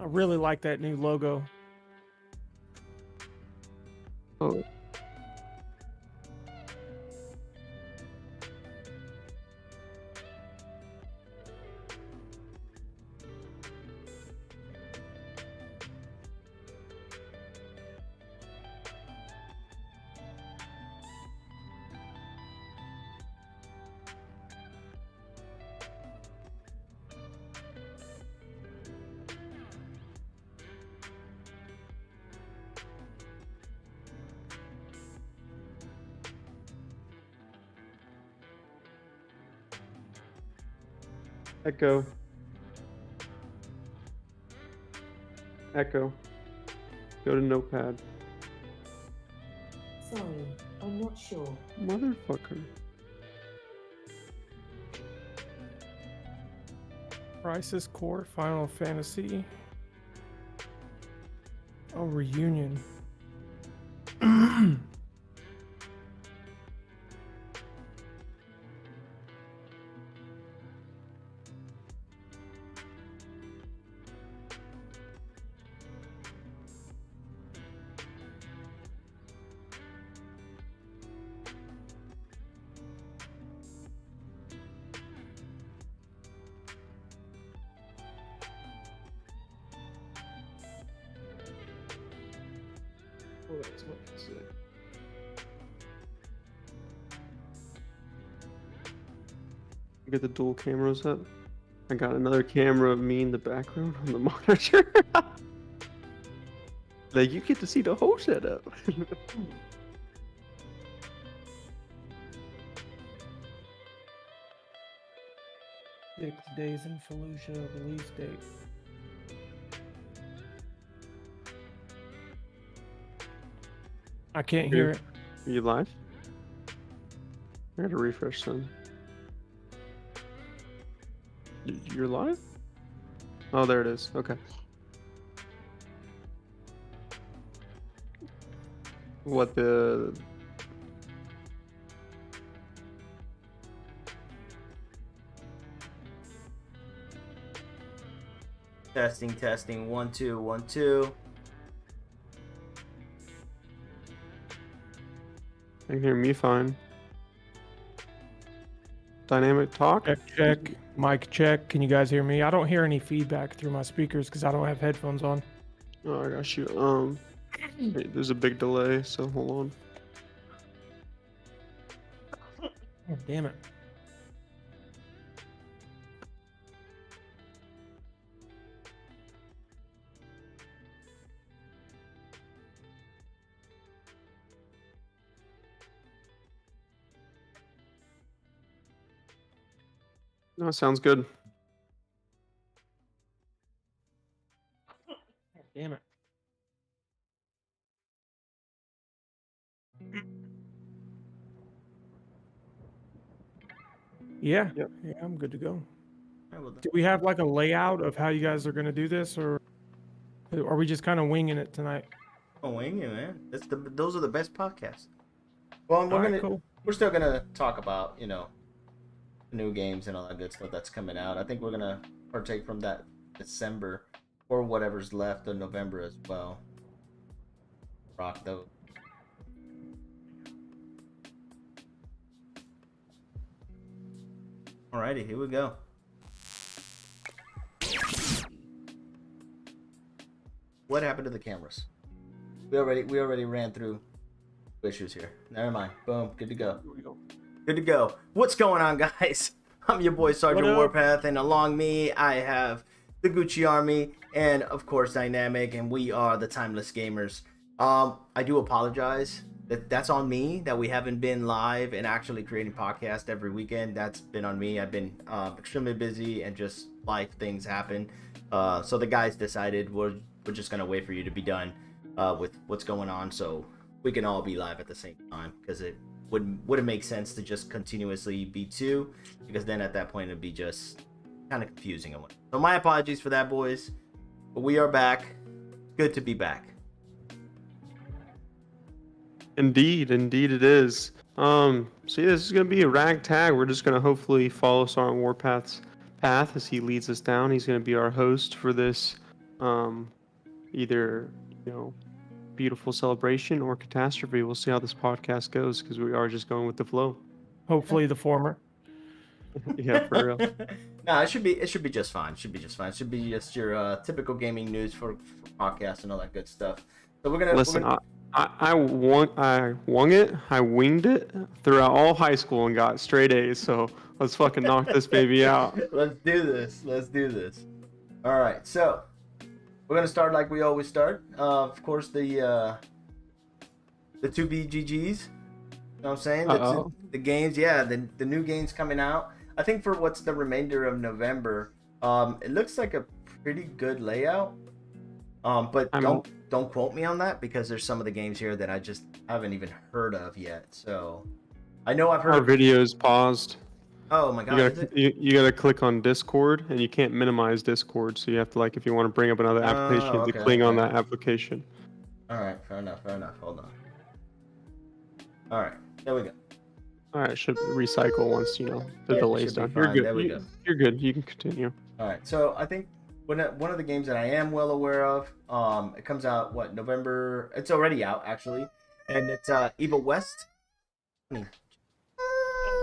I really like that new logo. Oh, Echo. Echo. Go to Notepad. Sorry, I'm not sure. Motherfucker. Crisis Core Final Fantasy. Oh, reunion. Oh, that's what I said. Get the dual cameras up. I got another camera of me in the background on the monitor. Like you get to see the whole setup. 6 Days in Fallujah release date. I can't hear it. Are you live? I gotta refresh some. You're live? Oh, there it is. Okay. What the? Testing. 1 2 1 2. I can hear me fine. Dynamic talk? Check. Mic check. Can you guys hear me? I don't hear any feedback through my speakers because I don't have headphones on. Oh, I got you. Wait, there's a big delay, so hold on. Oh, damn it. No, sounds good. Damn it. Yeah. Yep. Yeah, I'm good to go. Alright, well, Do we have like a layout of how you guys are going to do this, or are we just kind of winging it tonight? oh, wing it, man. Those are the best podcasts. Well, Cool. we're still gonna talk about new games and all that good stuff that's coming out. I think we're gonna partake from that December or whatever's left of November as well. Rock those. Alrighty, here we go. What happened to the cameras? We already ran through issues here. Never mind. Boom. Good to go. Here we go. Good to go. What's going on, guys? I'm your boy Sergeant What up? Warpath, and along me I have the Gucci Army and of course Dynamic, and we are the Timeless Gamers. I do apologize. That's on me that we haven't been live and actually creating podcast every weekend. That's been on me. I've been extremely busy and just life things happen. So the guys decided we're just gonna wait for you to be done with what's going on, so we can all be live at the same time, because it wouldn't make sense to just continuously be two, because then at that point it'd be just kind of confusing. So my apologies for that, boys, but we are back. Good to be back. Indeed it is. So yeah, this is gonna be a ragtag. We're just gonna hopefully follow Sergeant Warpath's path as he leads us down. He's gonna be our host for this either beautiful celebration or catastrophe. We'll see how this podcast goes because we are just going with the flow. Hopefully the former. Yeah, for real. No, it should be just fine. It should be just your typical gaming news for podcasts and all that good stuff. So we're gonna Listen, I wung it. I winged it throughout all high school and got straight A's. So let's fucking knock this baby out. Let's do this. All right, so we're gonna start like we always start. Of course, the two BGGs. You know what I'm saying? The games, yeah, the new games coming out. I think for what's the remainder of November, it looks like a pretty good layout. But don't quote me on that because there's some of the games here that I just haven't even heard of yet. So I know I've heard. Our video's paused. Oh my god! You gotta click on Discord, and you can't minimize Discord, so you have to if you want to bring up another application, you have to click on that application. All right, fair enough. Hold on. All right, there we go. All right, should recycle once the delay's done. You're You're good. There we go. You're good. You can continue. All right, so I think one of the games that I am well aware of, it comes out November. It's already out actually, and it's Evil West.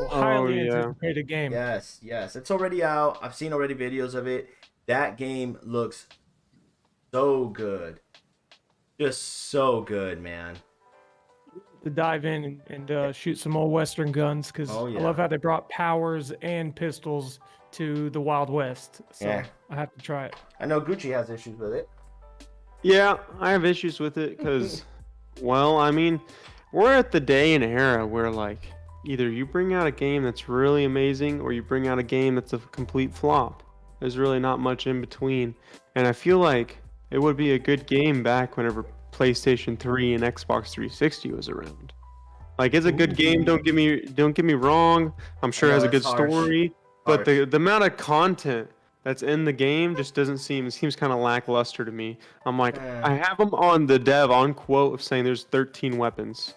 Highly yeah. anticipated game. Yes, it's already out. I've seen already videos of it. That game looks so good, just so good, man. To dive in and shoot some old Western guns because Oh, yeah. I love how they brought powers and pistols to the Wild West. So Yeah. I have to try it. I know Gucci has issues with it. Yeah, I have issues with it because, well, I mean, we're at the day and era where either you bring out a game that's really amazing or you bring out a game that's a complete flop. There's really not much in between, and I feel like it would be a good game back whenever PlayStation 3 and Xbox 360 was around. It's a good game. Don't get me wrong. I'm sure it has a good story, but the amount of content that's in the game just seems kind of lackluster to me. I'm I have them on the dev on quote of saying there's 13 weapons.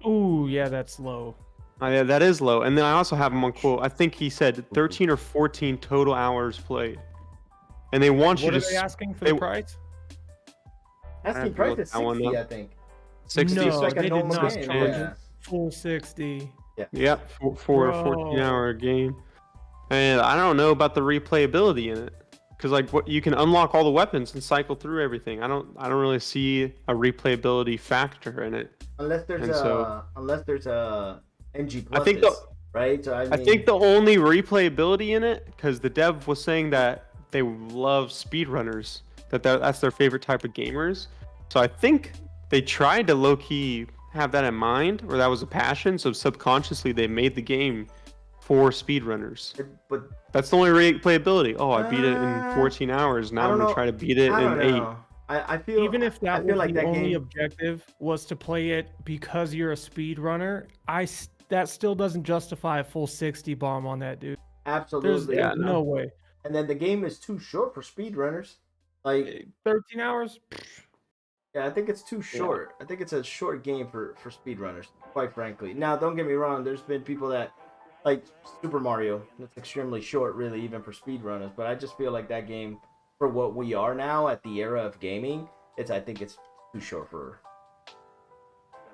Ooh, yeah, that's low. Yeah, that is low. And then I also have him on quote. I think he said 13 or 14 total hours played. And they want you What to. are they asking for the price? Asking price is 60, I think. 60. No, like a they did normal not game, charge yeah. full 60. Yep, for a 14-hour game. And I don't know about the replayability in it, because what you can unlock all the weapons and cycle through everything. I don't really see a replayability factor in it. Unless there's a NG Plus. I think right. So I think the only replayability in it, because the dev was saying that they love speedrunners, that's their favorite type of gamers. So I think they tried to low-key have that in mind, or that was a passion. So subconsciously they made the game for speedrunners. But that's the only replayability. Oh, I beat it in 14 hours. Now I'm gonna try to beat it in 8. I feel even if that was the only game... objective was to play it because you're a speedrunner, that still doesn't justify a full 60 bomb on that dude. Absolutely, there's no way. And then the game is too short for speedrunners. 13 hours. Yeah, I think it's too short. I think it's a short game for speedrunners, quite frankly. Now, don't get me wrong. There's been people that Super Mario. That's extremely short, really, even for speedrunners. But I just feel like that game, for what we are now at the era of gaming, I think it's too short for.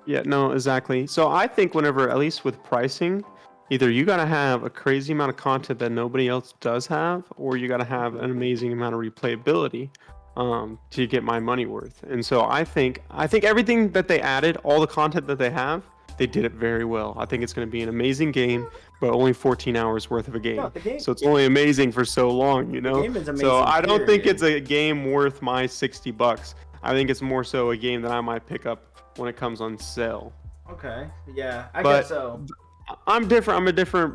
Yeah, no, exactly. So I think whenever, at least with pricing, either you gotta have a crazy amount of content that nobody else does have, or you gotta have an amazing amount of replayability to get my money worth. And so I think everything that they added, all the content that they have, they did it very well. I think it's going to be an amazing game, but only 14 hours worth of a game. So it's only amazing for so long, The game is amazing, so I don't think it's a game worth my $60. I think it's more so a game that I might pick up when it comes on sale. Okay, yeah, I guess so. I'm different. I'm a different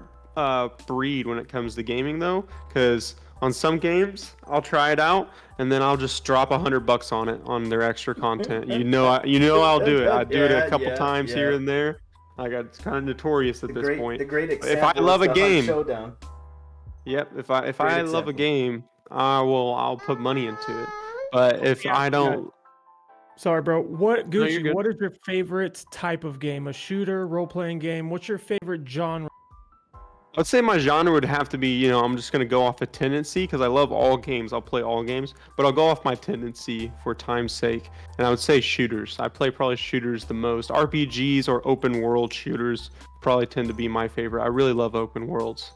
breed when it comes to gaming, though, because on some games I'll try it out and then I'll just drop $100 on it on their extra content. I'll do it. I do it a couple times here and there. It's kind of notorious at this point. The great if I love a game, Showdown. Yep. If I love a game, I'll put money into it. But if I don't. Sorry, bro. What Gucci? No, what is your favorite type of game? A shooter, role-playing game? What's your favorite genre? I'd say my genre would have to be, I'm just gonna go off a tendency because I love all games. I'll play all games, but I'll go off my tendency for time's sake. And I would say shooters. I play probably shooters the most. RPGs or open world shooters probably tend to be my favorite. I really love open worlds.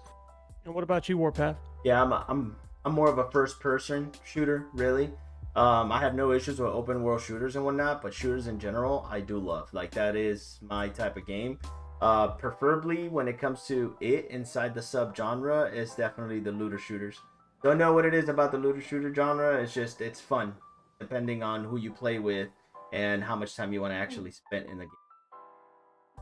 And what about you, Warpath? Yeah, I'm more of a first person shooter, really. I have no issues with open world shooters and whatnot, but shooters in general, I do love. Like, that is my type of game. Preferably when it comes to it inside the subgenre, it's definitely the looter shooters. Don't know what it is about the looter shooter genre. It's fun, depending on who you play with and how much time you want to actually spend in the game.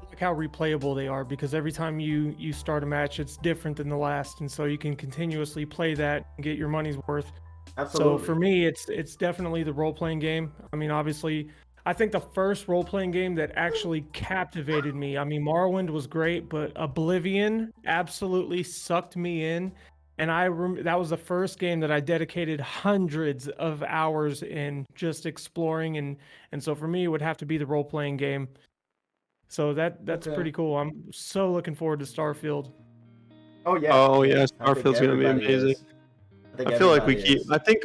Like how replayable they are, because every time you start a match, it's different than the last, and so you can continuously play that and get your money's worth. Absolutely. So for me, it's definitely the role-playing game. I mean, obviously, I think the first role-playing game that actually captivated me, I mean, Morrowind was great, but Oblivion absolutely sucked me in. And that was the first game that I dedicated hundreds of hours in just exploring. And so for me, it would have to be the role-playing game. So that's Okay. pretty cool. I'm so looking forward to Starfield. Oh yeah. Oh yeah, I think Starfield's gonna be everybody amazing. is. I feel like we everybody keep. is. I think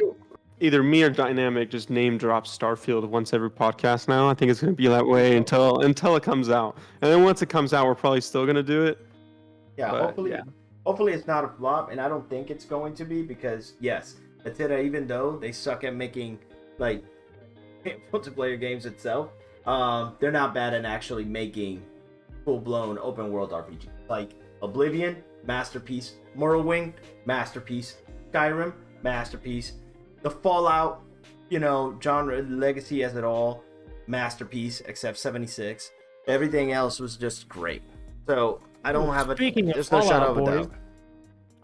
either me or Dynamic just name drops Starfield once every podcast now. I think it's gonna be that way until it comes out, and then once it comes out, we're probably still gonna do it. Yeah, But, hopefully, yeah. hopefully it's not a flop, and I don't think it's going to be, because yes, Bethesda, even though they suck at making like multiplayer games itself, they're not bad at actually making full-blown open world RPG. Like Oblivion, masterpiece. Morrowind, masterpiece. Skyrim, masterpiece. The Fallout, genre legacy as it all, masterpiece. Except 76, everything else was just great. So I don't have Speaking of there's no shadow Fallout, of a boys, doubt.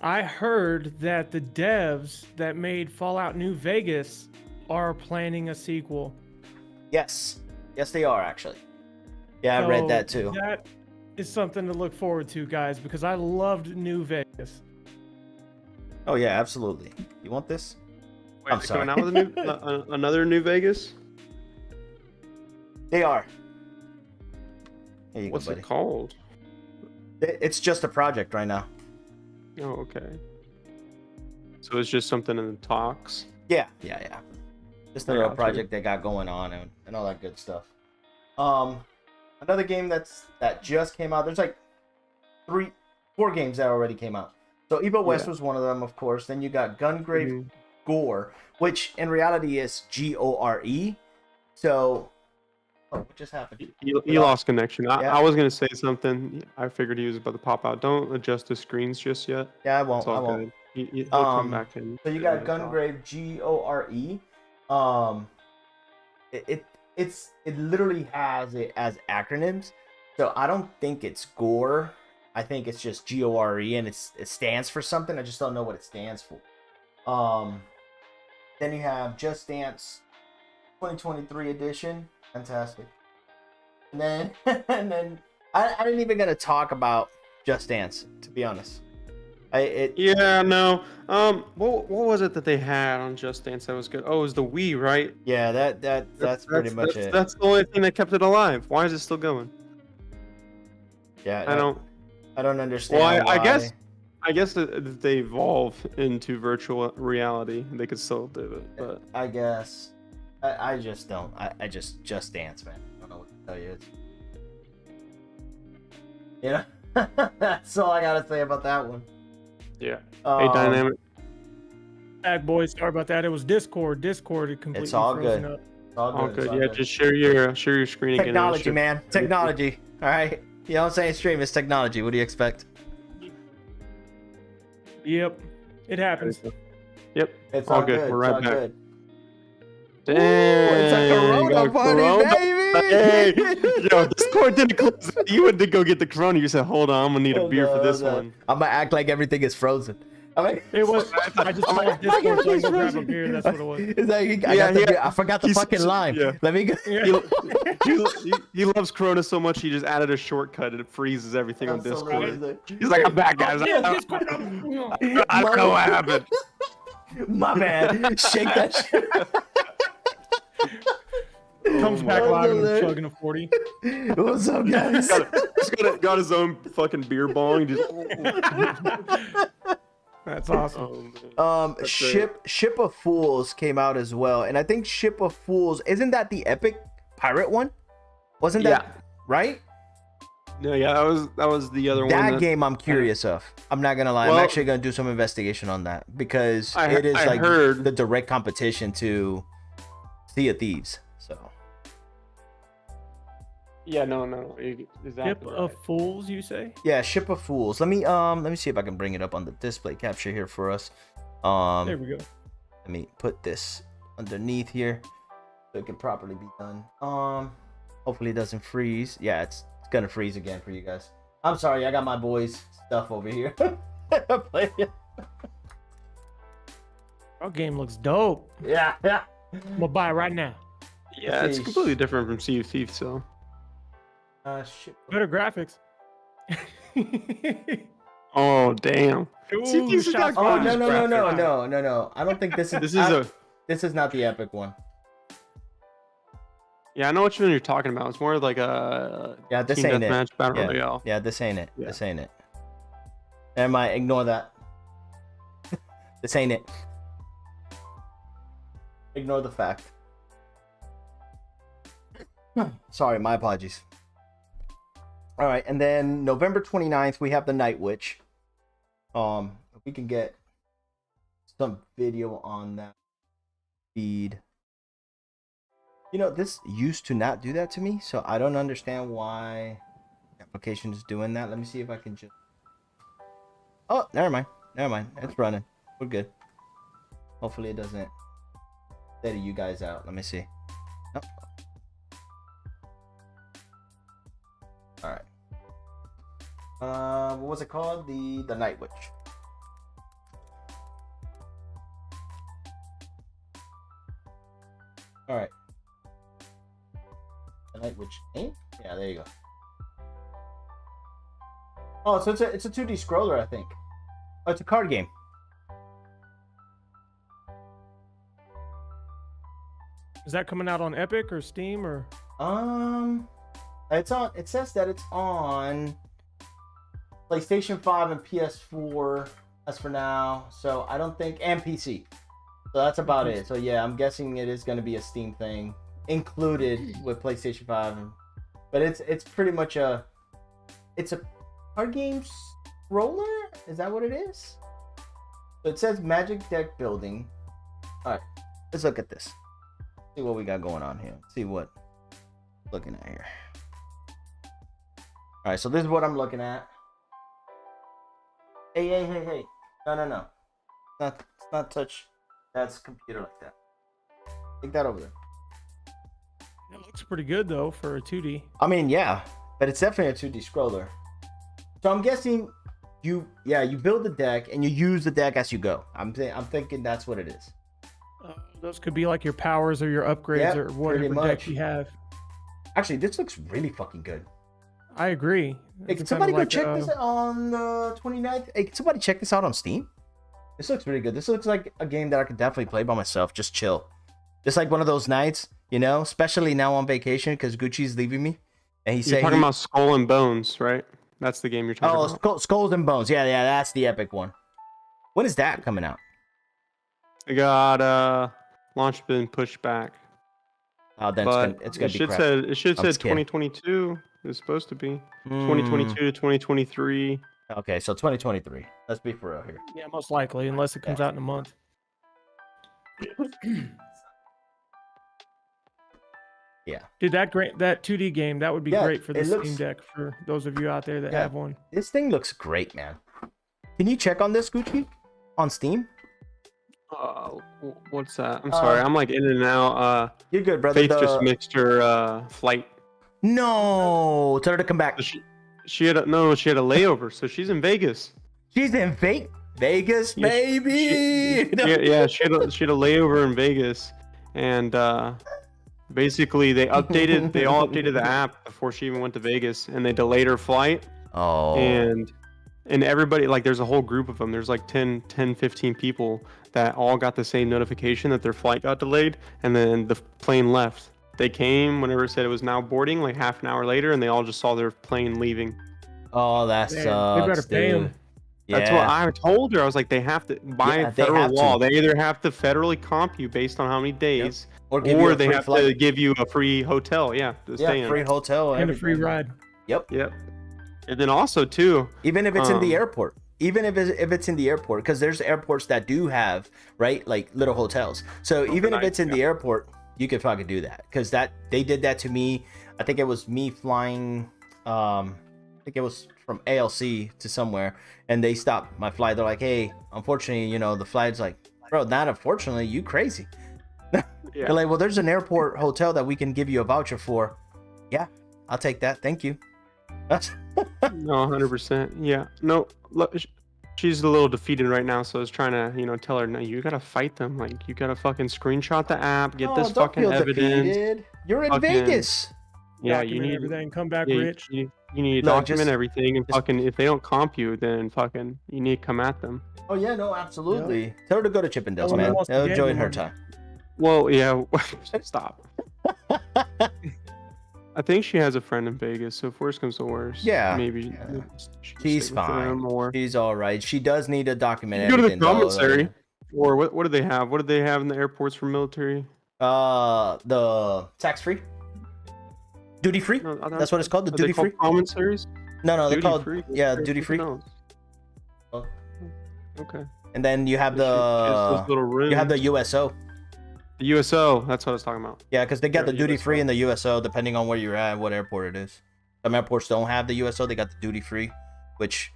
I heard that the devs that made Fallout New Vegas are planning a sequel. Yes, they are actually. Yeah, I read that So too. That is something to look forward to, guys, because I loved New Vegas. Oh yeah, absolutely. You want this? Wait, I'm they're sorry. coming out with a another New Vegas. They are. Here you What's go, buddy. it called? It's just a project right now. Oh, okay. So it's just something in the talks. Yeah. Just a I little gotcha. project they got going on and all that good stuff. Another game that just came out. There's like 4 games that already came out. So Evo West Yeah. was one of them, of course. Then you got Gungrave Mhm. Gore, which in reality is Gore. So, what just happened? He lost connection. Yeah. I was gonna say something. I figured he was about to pop out. Don't adjust the screens just yet. Yeah, I won't. It's all I won't. good. He'll come back in. So you got Gungrave Gore. It literally has it as acronyms. So I don't think it's gore. I think it's just Gore, and it stands for something. I just don't know what it stands for. Then you have Just Dance 2023 edition. Fantastic. And then I ain't even gonna talk about Just Dance, to be honest. Yeah, no. What was it that they had on Just Dance that was good? Oh, it was the Wii, right? Yeah, that's pretty much it. That's the only thing that kept it alive. Why is it still going? Yeah, I don't understand. Well, I why. guess if they evolve into virtual reality, they could still do it. But I guess. I just don't. I just Dance, man. I don't know what to tell you. That's all I gotta say about that one. yeah. Hey, Dynamic. Back, boys. Sorry about that. It was Discord. Discord had completely It's all frozen good. up. It's all All good. good. it's all Yeah, good. just share your screen again. and it'll Technology, show- man. Technology. All right. You know what I'm saying? Stream is technology. What do you expect? Yep, it happens. Yep. It's All all good. good. We're it's right all back. good. Dang, It's a Corona got party, Corona. baby! Hey, yo, Discord didn't close. You went to go get the Corona. You said, "Hold on, I'm gonna need a beer for this one." I'm gonna act like everything is frozen. I'm like, It was. I just called Discord so I can grab a beer. That's what it was. It's like, I forgot the He's- fucking lime. yeah. Let me go. He loves Corona so much he just added a shortcut and it freezes everything on Discord. Absolutely. He's like, "I'm back, guys. Yeah, I Discord. don't know what happened." My bad. Shake that shit. Comes Oh back my live and God. chugging a 40. What's up, guys? got his own fucking beer bong. Just. That's awesome. Oh, man. That's great. Ship of Fools came out as well, and I think Ship of Fools isn't that the epic pirate one? Wasn't that right? No, yeah, that was the other one. That game I'm curious of. I'm not gonna lie. I'm Well- actually gonna do some investigation on that because I it is like heard- the direct competition to Sea of Thieves. So Yeah, no, exactly. Ship of Fools, you say? yeah, Ship of Fools. Let me see if I can bring it up on the display capture here for us. There we go. Let me put this underneath here so it can properly be done. Hopefully it doesn't freeze. Yeah, it's gonna freeze again for you guys. I'm sorry, I got my boys stuff over here. Our game looks dope. yeah. I'm gonna buy it right now. Yeah, it's Sheesh. completely different from Sea of Thieves, so. Ship. Better graphics. Oh damn. Sea of Ooh, Thieves is shots not Oh fired. no. I don't think this is. This is This is not the epic one. Yeah, I know which one you're talking about. It's more like a Yeah, this team ain't it. deathmatch battle Yeah. royale. Yeah, this ain't it. Yeah. This ain't it. Never mind. Ignore that. This ain't it. Ignore the fact. Sorry, my apologies. All right, and then November 29th, we have the Night Witch. If we can get some video on that feed. You know, this used to not do that to me, so I don't understand why the application is doing that. Let me see if I can just... Oh, never mind. It's running. We're good. Hopefully it doesn't steady you guys out. Let me see. Nope. All right. What was it called? The Night Witch. All right. The Night Witch name? Yeah, there you go. Oh, so it's a 2D scroller, I think. Oh, it's a card game. Is that coming out on Epic or Steam or? It's on. It says that it's on PlayStation 5 and PS4 as for now. So I don't think, and PC. So that's about it. So yeah, I'm guessing it is going to be a Steam thing included with PlayStation 5. But it's pretty much it's a card game roller. Is that what it is? So it says Magic Deck Building. All right, let's look at this. See what we got going on here. See what looking at here. All right, so this is what I'm looking at. Hey. No. Let's not touch that's computer like that. Take that over there. It looks pretty good though for a 2D. I mean, yeah, but it's definitely a 2D scroller. So I'm guessing you build the deck and you use the deck as you go. I'm thinking that's what it is. Those could be like your powers or your upgrades Yep, or whatever pretty deck much. you have. Actually, this looks really fucking good. I agree. Hey, It's can somebody kinda go check this on the 29th? Hey, can somebody check this out on Steam? This looks really good. This looks like a game that I could definitely play by myself. Just chill. Just like one of those nights, you know, especially now on vacation because Gucci's leaving me. And You're talking about Skull and Bones, right? That's the game you're talking about. Skulls and Bones. Yeah, that's the epic one. When is that coming out? It got launch been pushed back. Oh, then But it's gonna it be should crap. it should I'm say just kidding. 2022. It's supposed to be Mm, 2022 to 2023. Okay, so 2023. Let's be for real here. Yeah, most likely, unless it comes out in a month. Yeah. Dude, that 2D game, that would be Yeah, great for the it Steam looks- Deck for those of you out there that Yeah. have one. This thing looks great, man. Can you check on this, Gucci? On Steam? What's that? I'm sorry. I'm like in and out. You're good, brother. Faith just missed her flight. No, tell her to come back. So she had a layover, so she's in Vegas. She's in Vegas, Yeah, baby. She had a layover in Vegas, and basically they all updated the app before she even went to Vegas, and they delayed her flight. Oh. And everybody, like, there's a whole group of them. There's like 15 people that all got the same notification that their flight got delayed, and then the plane left. they came whenever it said it was now boarding, like half an hour later, and they all just saw their plane leaving. Oh, that Man, sucks, they better pay dude. 'em. That's what I told her. I was like, they have to, by Yeah, they federal have to. law, they either have to federally comp you based on how many days, Or give you or a they free have flight. to give you a free hotel. Yeah, to stay Yeah, in. free hotel And a free everything. ride. Yep. Yep. And then also too, Even if it's in the Um, airport. Even if it's in the airport, because there's airports that do have, right, like little hotels. So even if Overnight, it's in the airport, you could fucking do that. Because they did that to me. I think it was me flying. I think it was from ALC to somewhere, and they stopped my flight. They're like, "Hey, unfortunately, you know, the flight's like, bro, not unfortunately, you crazy." yeah. They're like, "Well, there's an airport hotel that we can give you a voucher for." Yeah, I'll take that. Thank you. That's No, 100%. Yeah. No, look, she's a little defeated right now, so I was trying to, tell her, no, you gotta fight them. Like, you gotta fucking screenshot the app, get this don't fucking feel evidence. defeated. You're in Fucking- Vegas. Yeah, you Document need everything. Come back yeah, rich. You need to Look, document just- everything, and just- fucking if they don't comp you, then fucking you need to come at them. Oh yeah, no, absolutely. Tell her to go to Chippendales, Someone man. wants to They'll get enjoy you her one. time. Well, yeah. Stop. I think she has a friend in Vegas, so if worse comes to worse, Yeah, maybe yeah. she can She's stay with fine. them, or She's all right. She does need to document go to the everything. though, commissary. Or what do they have? What do they have in the airports for military? The tax free, duty free. No, That's what it's called. The are they duty called free. commissaries? No, they're Duty called free? yeah, Or duty free. something else? Oh. Okay. And then you have She has those the little rooms. you have the USO. The USO. That's what I was talking about. Yeah, because they got Yeah, the duty free USO. and the USO depending on where you're at, what airport it is. Some airports don't have the USO; they got the duty free, which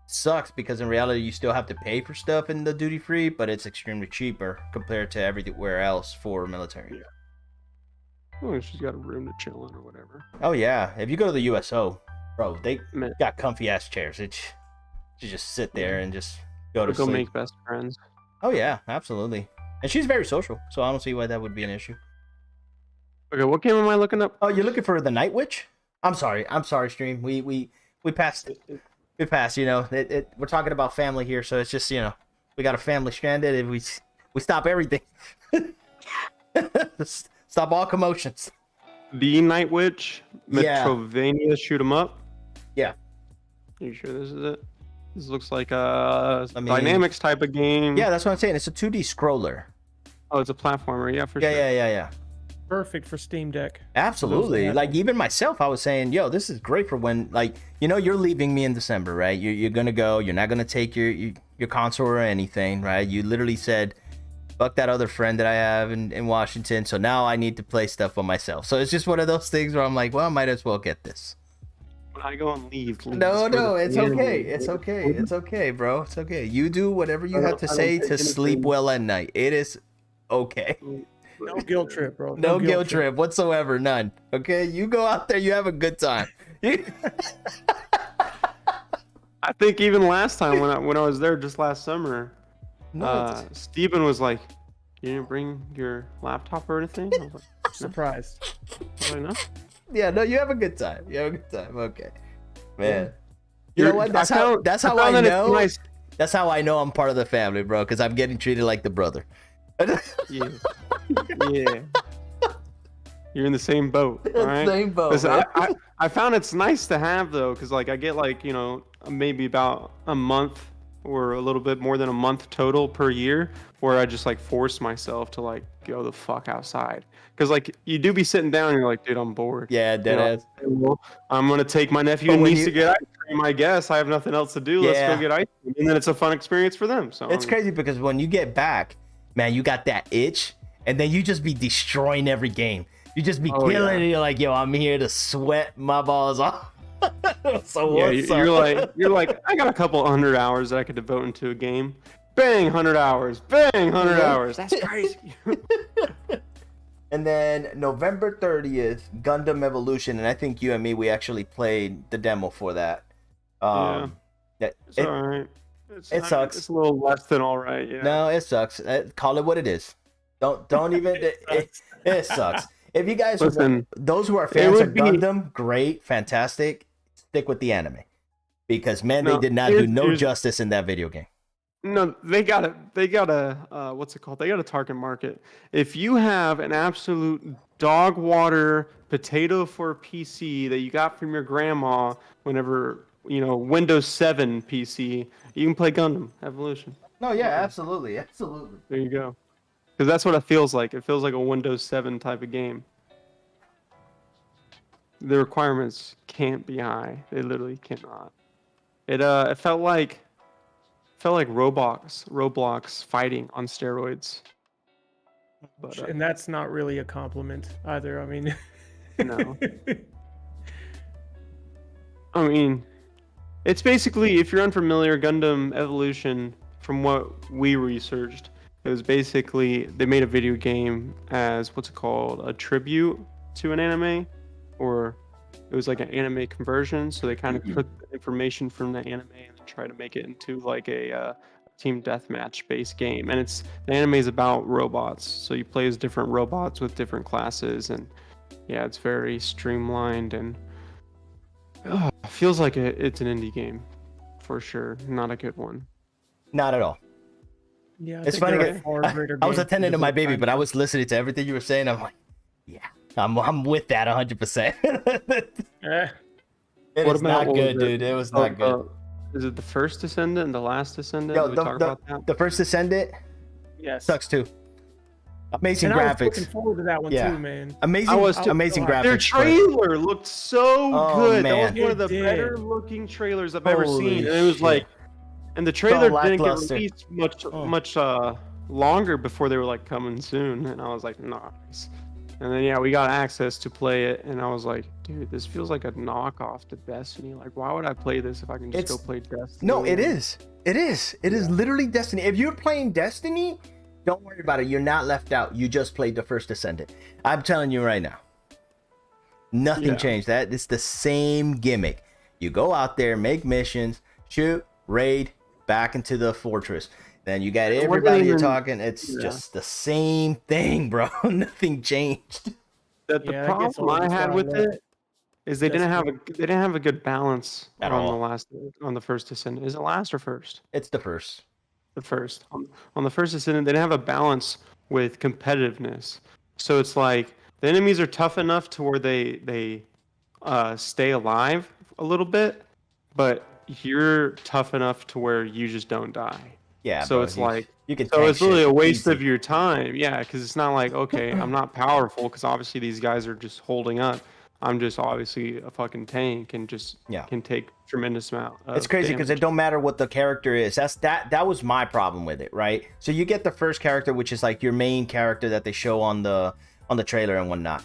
sucks because in reality you still have to pay for stuff in the duty free, but it's extremely cheaper compared to everywhere else for military. Yeah. Oh, she's got a room to chill in or whatever. Oh yeah, if you go to the USO, bro, they Man. got comfy ass chairs. You just sit there and just go to Go sleep. make best friends. Oh yeah, absolutely. And she's very social, so I don't see why that would be an issue. Okay, what game am I looking up? Oh, you're looking for the Night Witch? I'm sorry, stream. We passed. We passed. You know, we're talking about family here, so it's just we got a family stranded, and we stop everything. Stop all commotions. The Night Witch, Yeah. Metrovania, shoot 'em up. Yeah. You sure this is it? This looks like a I mean- dynamics type of game. Yeah, that's what I'm saying. It's a 2D scroller. Oh, it's a platformer. Yeah, for Yeah, sure. yeah. Perfect for Steam Deck. Absolutely. that. Like even myself, I was saying, yo, this is great for when you're leaving me in December, right? You're gonna go. You're not gonna take your console or anything, right? You literally said, fuck that other friend that I have in Washington. So now I need to play stuff on myself. So it's just one of those things where I'm like, well, I might as well get this. When I go on leave. No, it's family. okay. It's okay. It's okay, bro. It's okay. You do whatever you I have to don't say take to sleep anything. well at night. It is okay. No guilt trip, bro. No guilt trip whatsoever. None. Okay. You go out there. You have a good time. I think even last time when I was there just last summer, No, it's- Steven was like, "You didn't bring your laptop or anything?" I was like, Surprised. "No." yeah, no, you have a good time. You have a good time. Okay, man. You You're- know what? That's I how. found- That's I how found I that it's know. nice. That's how I know I'm part of the family, bro. Because I'm getting treated like the brother. Yeah. Yeah. You're in the same boat, all right? Same boat. Listen, man. I found it's nice to have though, because like I get like maybe about a month or a little bit more than a month total per year, where I just like force myself to like go the fuck outside, because like you do be sitting down and you're like, dude, I'm bored. Yeah, dead You know, ass. well, I'm gonna take my nephew But and when niece you- to get ice cream. I guess I have nothing else to do. Let's Yeah. go get ice cream, and then it's a fun experience for them. So It's crazy because when you get back, man, you got that itch, and then you just be destroying every game. You just be Oh, killing yeah. it. You're like, yo, I'm here to sweat my balls off. So Yeah, what's you're like, I got a couple 100 hours that I could devote into a game. Bang, 100 hours. Bang, 100 Yeah. hours. That's crazy. And then November 30th, Gundam Evolution, and I think you and me, we actually played the demo for that. That It's it- all right. it sucks. It's a little less than all right. Yeah. No, it sucks. Call it what it is. Don't even. It sucks. If you guys, Listen, those who are fans would of be- Gundam, great, fantastic. Stick with the anime, because man, No, they did not do no here's- justice in that video game. No, they got to what's it called? They got a target market. If you have an absolute dog water potato for PC that you got from your grandma whenever, Windows 7 PC, you can play Gundam Evolution. No, yeah, absolutely, absolutely. There you go. Because that's what it feels like. It feels like a Windows 7 type of game. The requirements can't be high. They literally cannot. It felt like Roblox fighting on steroids. But And that's not really a compliment either. I mean, no. I mean, it's basically, if you're unfamiliar, Gundam Evolution, from what we researched, it was basically they made a video game as what's it called, a tribute to an anime, or it was like an anime conversion. So they kind of took the information from the anime and then try to make it into like a team deathmatch based game. And the anime is about robots, so you play as different robots with different classes, and yeah, it's very streamlined and feels like it's an indie game for sure. Not a good one. Not at all. yeah, I It's think funny. they're a far greater I was game attending to because my of the baby, time. but I was listening to everything you were saying. I'm like, yeah, I'm with that 100%. Eh, It What is about- not what was good, it? dude. It was not good. Is it the first Descendant and the last Descendant? Yo, Did we talk about that? the first Descendant yes. sucks too. Amazing And I was looking graphics. forward to that one Yeah. too, man. Amazing, I was too. amazing Their graphics. Their but- trailer looked so Oh, good. man. That was one of the It did. better looking trailers I've ever Holy seen. And it was shit. like, and the trailer didn't get lackluster. released Oh. much longer before they were like coming soon. And I was like, nice. And then yeah, we got access to play it, and I was like, dude, this feels like a knockoff to Destiny. Like, why would I play this if I can just It's- go play Destiny? No, it is. It is. It is literally Destiny. If you're playing Destiny, don't worry about it. You're not left out. You just played the first Descendant. I'm telling you right now. Nothing Yeah. changed. That it's the same gimmick. You go out there, make missions, shoot, raid, back into the fortress. Then you got wasn't everybody you're even- talking. It's yeah. just the same thing, bro. Nothing changed. That the Yeah, that gets problem I old, that's had why I with love it is they didn't have a good balance At on all. the first Descendant. Is it last or first? It's the first. The first. On the first Descendant, they didn't have a balance with competitiveness. So it's like the enemies are tough enough to where they stay alive a little bit, but you're tough enough to where you just don't die. Yeah. So bro, it's you- like- you can. So tank it's really shit a waste easy. of your time. Yeah, because it's not like, okay, I'm not powerful because obviously these guys are just holding up. I'm just obviously a fucking tank and just Yeah. can take tremendous amount of It's crazy because damage. it don't matter what the character is. That was my problem with it, right? So you get the first character, which is like your main character that they show on the trailer and whatnot.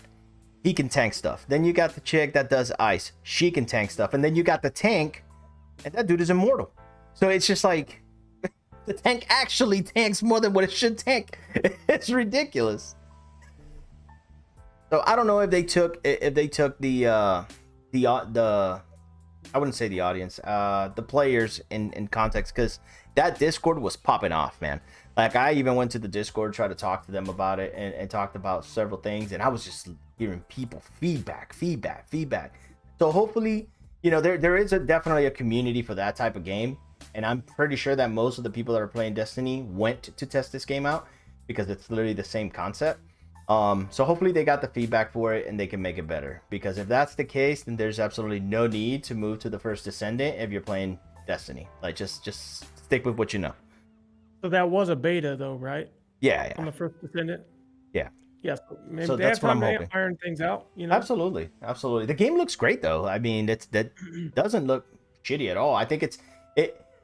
He can tank stuff. Then you got the chick that does ice. She can tank stuff. And then you got the tank, and that dude is immortal. So it's just like the tank actually tanks more than what it should tank. It's ridiculous. So I don't know if they took the I wouldn't say the audience, the players in context, because that Discord was popping off, man. Like I even went to the Discord, tried to talk to them about it, and talked about several things, and I was just hearing people feedback. So hopefully, there is definitely a community for that type of game, and I'm pretty sure that most of the people that are playing Destiny went to test this game out because it's literally the same concept. So hopefully they got the feedback for it and they can make it better. Because if that's the case, then there's absolutely no need to move to the first Descendant if you're playing Destiny. Like just stick with what you know. So that was a beta, though, right? Yeah. On the first Descendant. Yeah. Yes. Yeah, so maybe So they that's have what time I'm to hoping. iron things out. Absolutely. The game looks great though. I mean, that doesn't look shitty at all. I think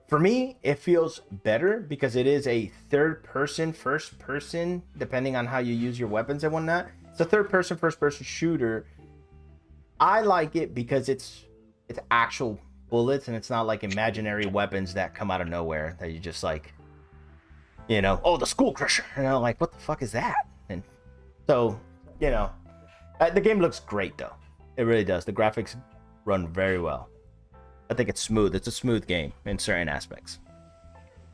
for me, it feels better because it is a third person, first person, depending on how you use your weapons and whatnot. It's a third person, first person shooter. I like it because it's actual bullets and it's not like imaginary weapons that come out of nowhere that you just like, oh, the Skull Crusher. And I'm like, what the fuck is that? And so, the game looks great though. It really does. The graphics run very well. I think it's smooth. It's a smooth game in certain aspects.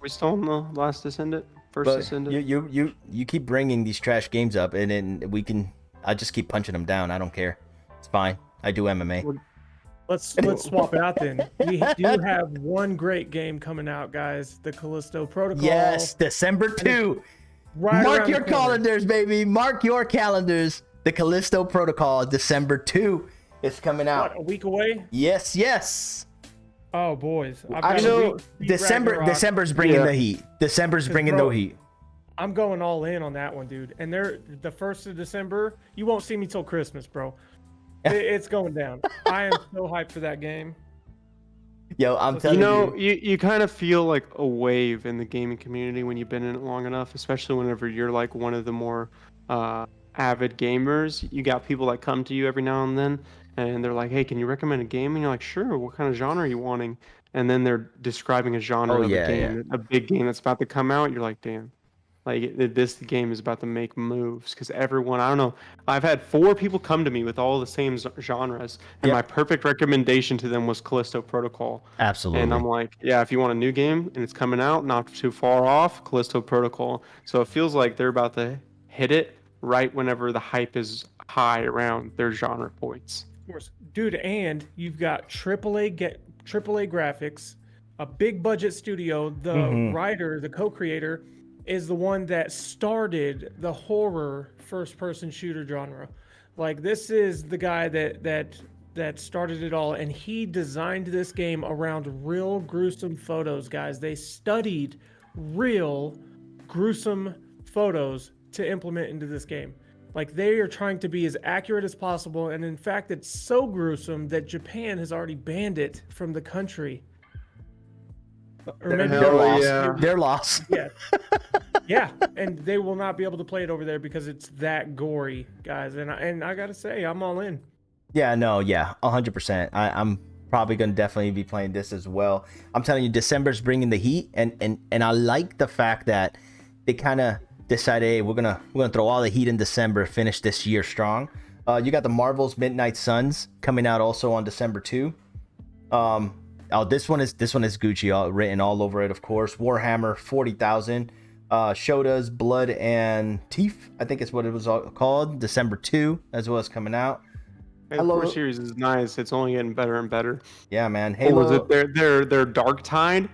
We still on the last Descendant? First But Descendant? you keep bringing these trash games up, and then I just keep punching them down. I don't care. It's fine. I do MMA. Let's swap it out then. We do have one great game coming out, guys. The Callisto Protocol. Yes, December 2. Right Mark around your the corner. calendars, baby. Mark your calendars. The Callisto Protocol, December 2 is coming out. What, a week away? Yes, yes. Oh, boys. I've I got a know week to beat December. Ragnarok. December's bringing Yeah. the heat. December's bringing bro, the heat. I'm going all in on that one, dude. And they're the 1st of December. You won't see me till Christmas, bro. It's going down. I am so hyped for that game. Yo, I'm You telling You you. know, you kind of feel like a wave in the gaming community when you've been in it long enough, especially whenever you're like one of the more avid gamers. You got people that come to you every now and then, and they're like, "Hey, can you recommend a game?" And you're like, "Sure. What kind of genre are you wanting?" And then they're describing a genre Oh, of yeah, a game, a big game that's about to come out. You're like, "Damn." Like this game is about to make moves because everyone, I don't know. I've had 4 people come to me with all the same genres, and Yep. my perfect recommendation to them was Callisto Protocol. Absolutely. And I'm like, yeah, if you want a new game and it's coming out, not too far off, Callisto Protocol. So it feels like they're about to hit it right whenever the hype is high around their genre points. Of course, dude. And you've got AAA graphics, a big budget studio. The Mhm. writer, the co-creator, is the one that started the horror first-person shooter genre. Like this is the guy that started it all, and he designed this game around real gruesome photos, guys. They studied real gruesome photos to implement into this game. Like they are trying to be as accurate as possible, and in fact, it's so gruesome that Japan has already banned it from the country. Or maybe They're Hell lost. yeah. They're lost. yeah. Yeah, and they will not be able to play it over there because it's that gory, guys. And I gotta say, I'm all in. Yeah, no, yeah, 100%. I'm probably gonna definitely be playing this as well. I'm telling you, December's bringing the heat, and I like the fact that they kind of decided, hey, we're gonna throw all the heat in December, finish this year strong. You got the Marvel's Midnight Suns coming out also on December 2. Oh, this one is Gucci written all over it, of course. Warhammer 40,000. Shoda's Blood and Teeth, I think is what it was all called. December 2 as well as coming out. Hey, Hello. the 4 series is nice. It's only getting better and better. Yeah, man. What was Halo, it? Their Dark Tide.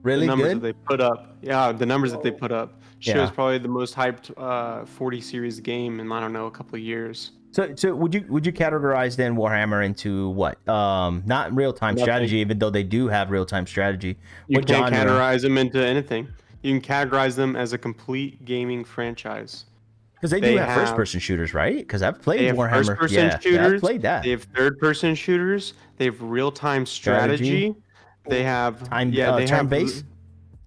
really The numbers good. that they put up. Yeah, the numbers that they put up shows Yeah. probably the most hyped 40 series game in, I don't know, a couple of years. So would you categorize then Warhammer into what? Not real time Nothing. strategy, even though they do have real time strategy. You What can't genre? categorize them into anything. You can categorize them as a complete gaming franchise. Because they they do have have- first person shooters, right? Because I've They played have Warhammer. first-person Yeah, shooters. I've played that. They have third-person shooters. They have real-time strategy. They have Time they turn have based.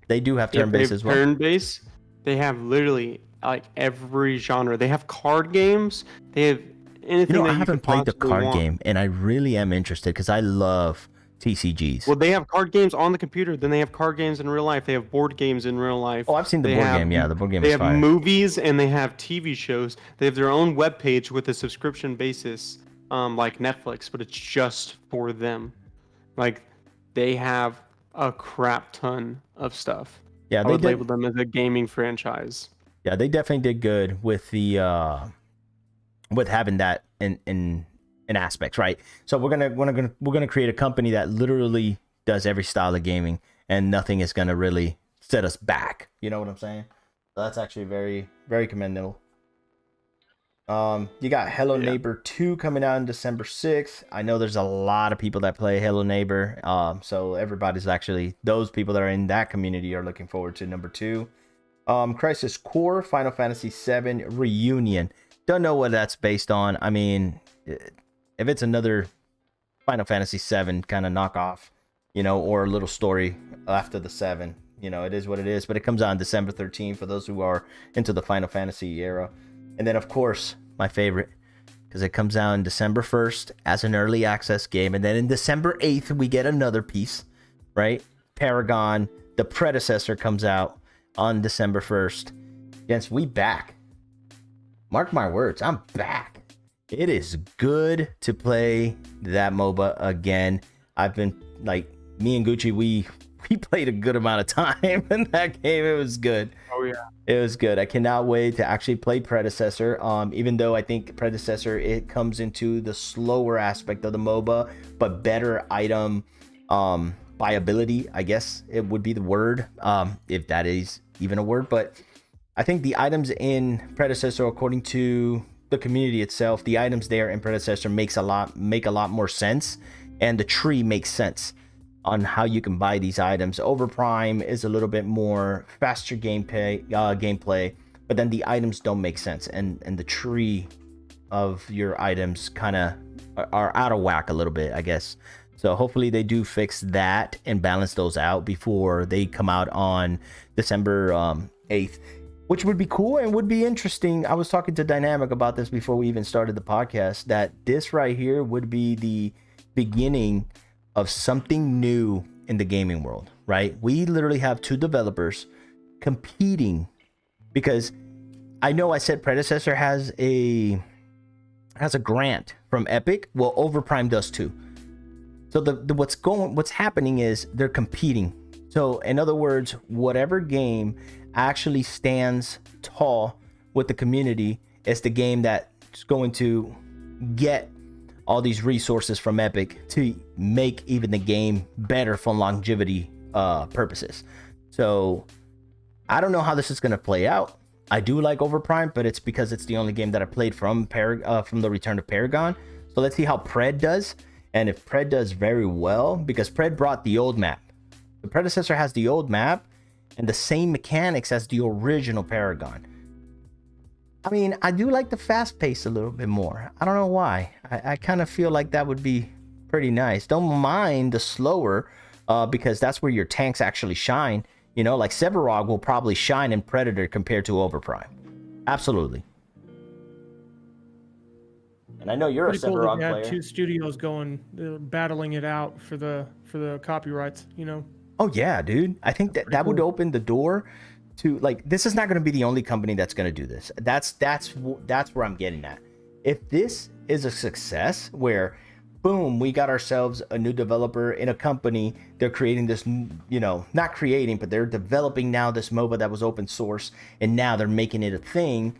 They do have yeah, turn they based have as well. Turn-based. They have literally like every genre. They have card games. They have anything. You know, that I you haven't could played the possibly card want. game, and I really am interested because I love TCGs. Well, they have card games on the computer. Then they have card games in real life. They have board games in real life. Oh, I've seen the They board have- game. Yeah, the board game They is have fire. movies and they have TV shows. They have their own webpage with a subscription basis, like Netflix, but it's just for them. Like they have a crap ton of stuff. Yeah, I they would did. label them as a gaming franchise. Yeah, they definitely did good with the with having that in aspects, right? So we're gonna create a company that literally does every style of gaming, and nothing is gonna really set us back. You know what I'm saying? So that's actually very, very commendable. You got Hello Yeah. Neighbor 2 coming out on December 6th. I know there's a lot of people that play Hello Neighbor. So everybody's actually, those people that are in that community are looking forward to number 2. Crisis Core, Final Fantasy VII Reunion. Don't know what that's based on. I mean, if it's another Final Fantasy VII kind of knockoff, you know, or a little story after the 7, you know, it is what it is. But it comes out on December 13th for those who are into the Final Fantasy era. And then, of course, my favorite, because it comes out on December 1st as an early access game. And then in December 8th, we get another piece, right? Paragon, the predecessor, comes out on December 1st. Gents, we back. Mark my words, I'm back. It is good to play that MOBA again. I've been, like, me and Gucci, we we played a good amount of time in that game. It was good. Oh yeah. It was good. I cannot wait to actually play Predecessor. Even though I think Predecessor, it comes into the slower aspect of the MOBA, but better item viability, I guess it would be the word, if that is even a word. But I think the items in Predecessor, according to the community itself, the items there in Predecessor make a lot more sense, and the tree makes sense on how you can buy these items. Overprime is a little bit more faster gameplay, but then the items don't make sense, and the tree of your items kind of are out of whack a little bit, I guess. So hopefully they do fix that and balance those out before they come out on December 8th, which would be cool and would be interesting. I was talking to Dynamic about this before we even started the podcast, that this right here would be the beginning of something new in the gaming world, right? We literally have two developers competing, because I know I said Predecessor has a grant from Epic. Well, Overprime does too. So what's happening is they're competing. So in other words, whatever game actually stands tall with the community is the game that's going to get all these resources from Epic to make even the game better for longevity purposes. So I don't know how this is going to play out. I do like Overprime, but it's because it's the only game that I played from the Return of Paragon. So let's see how Pred does. And if Pred does very well, because Pred brought the old map. The Predecessor has the old map and the same mechanics as the original Paragon. I mean, I do like the fast pace a little bit more. I don't know why. I kind of feel like that would be pretty nice. Don't mind the slower, because that's where your tanks actually shine. You know, like Sevarog will probably shine in Predator compared to Overprime. Absolutely. And I know you're Pretty a cool Sevarog that they player. had two studios going, battling it out for the copyrights. You know. Oh yeah, dude. I think that would cool. open the door to, like, this is not going to be the only company that's going to do this. That's where I'm getting at. If this is a success where boom, we got ourselves a new developer in a company, they're creating this, you know, not creating, but they're developing now this MOBA that was open source, and now they're making it a thing,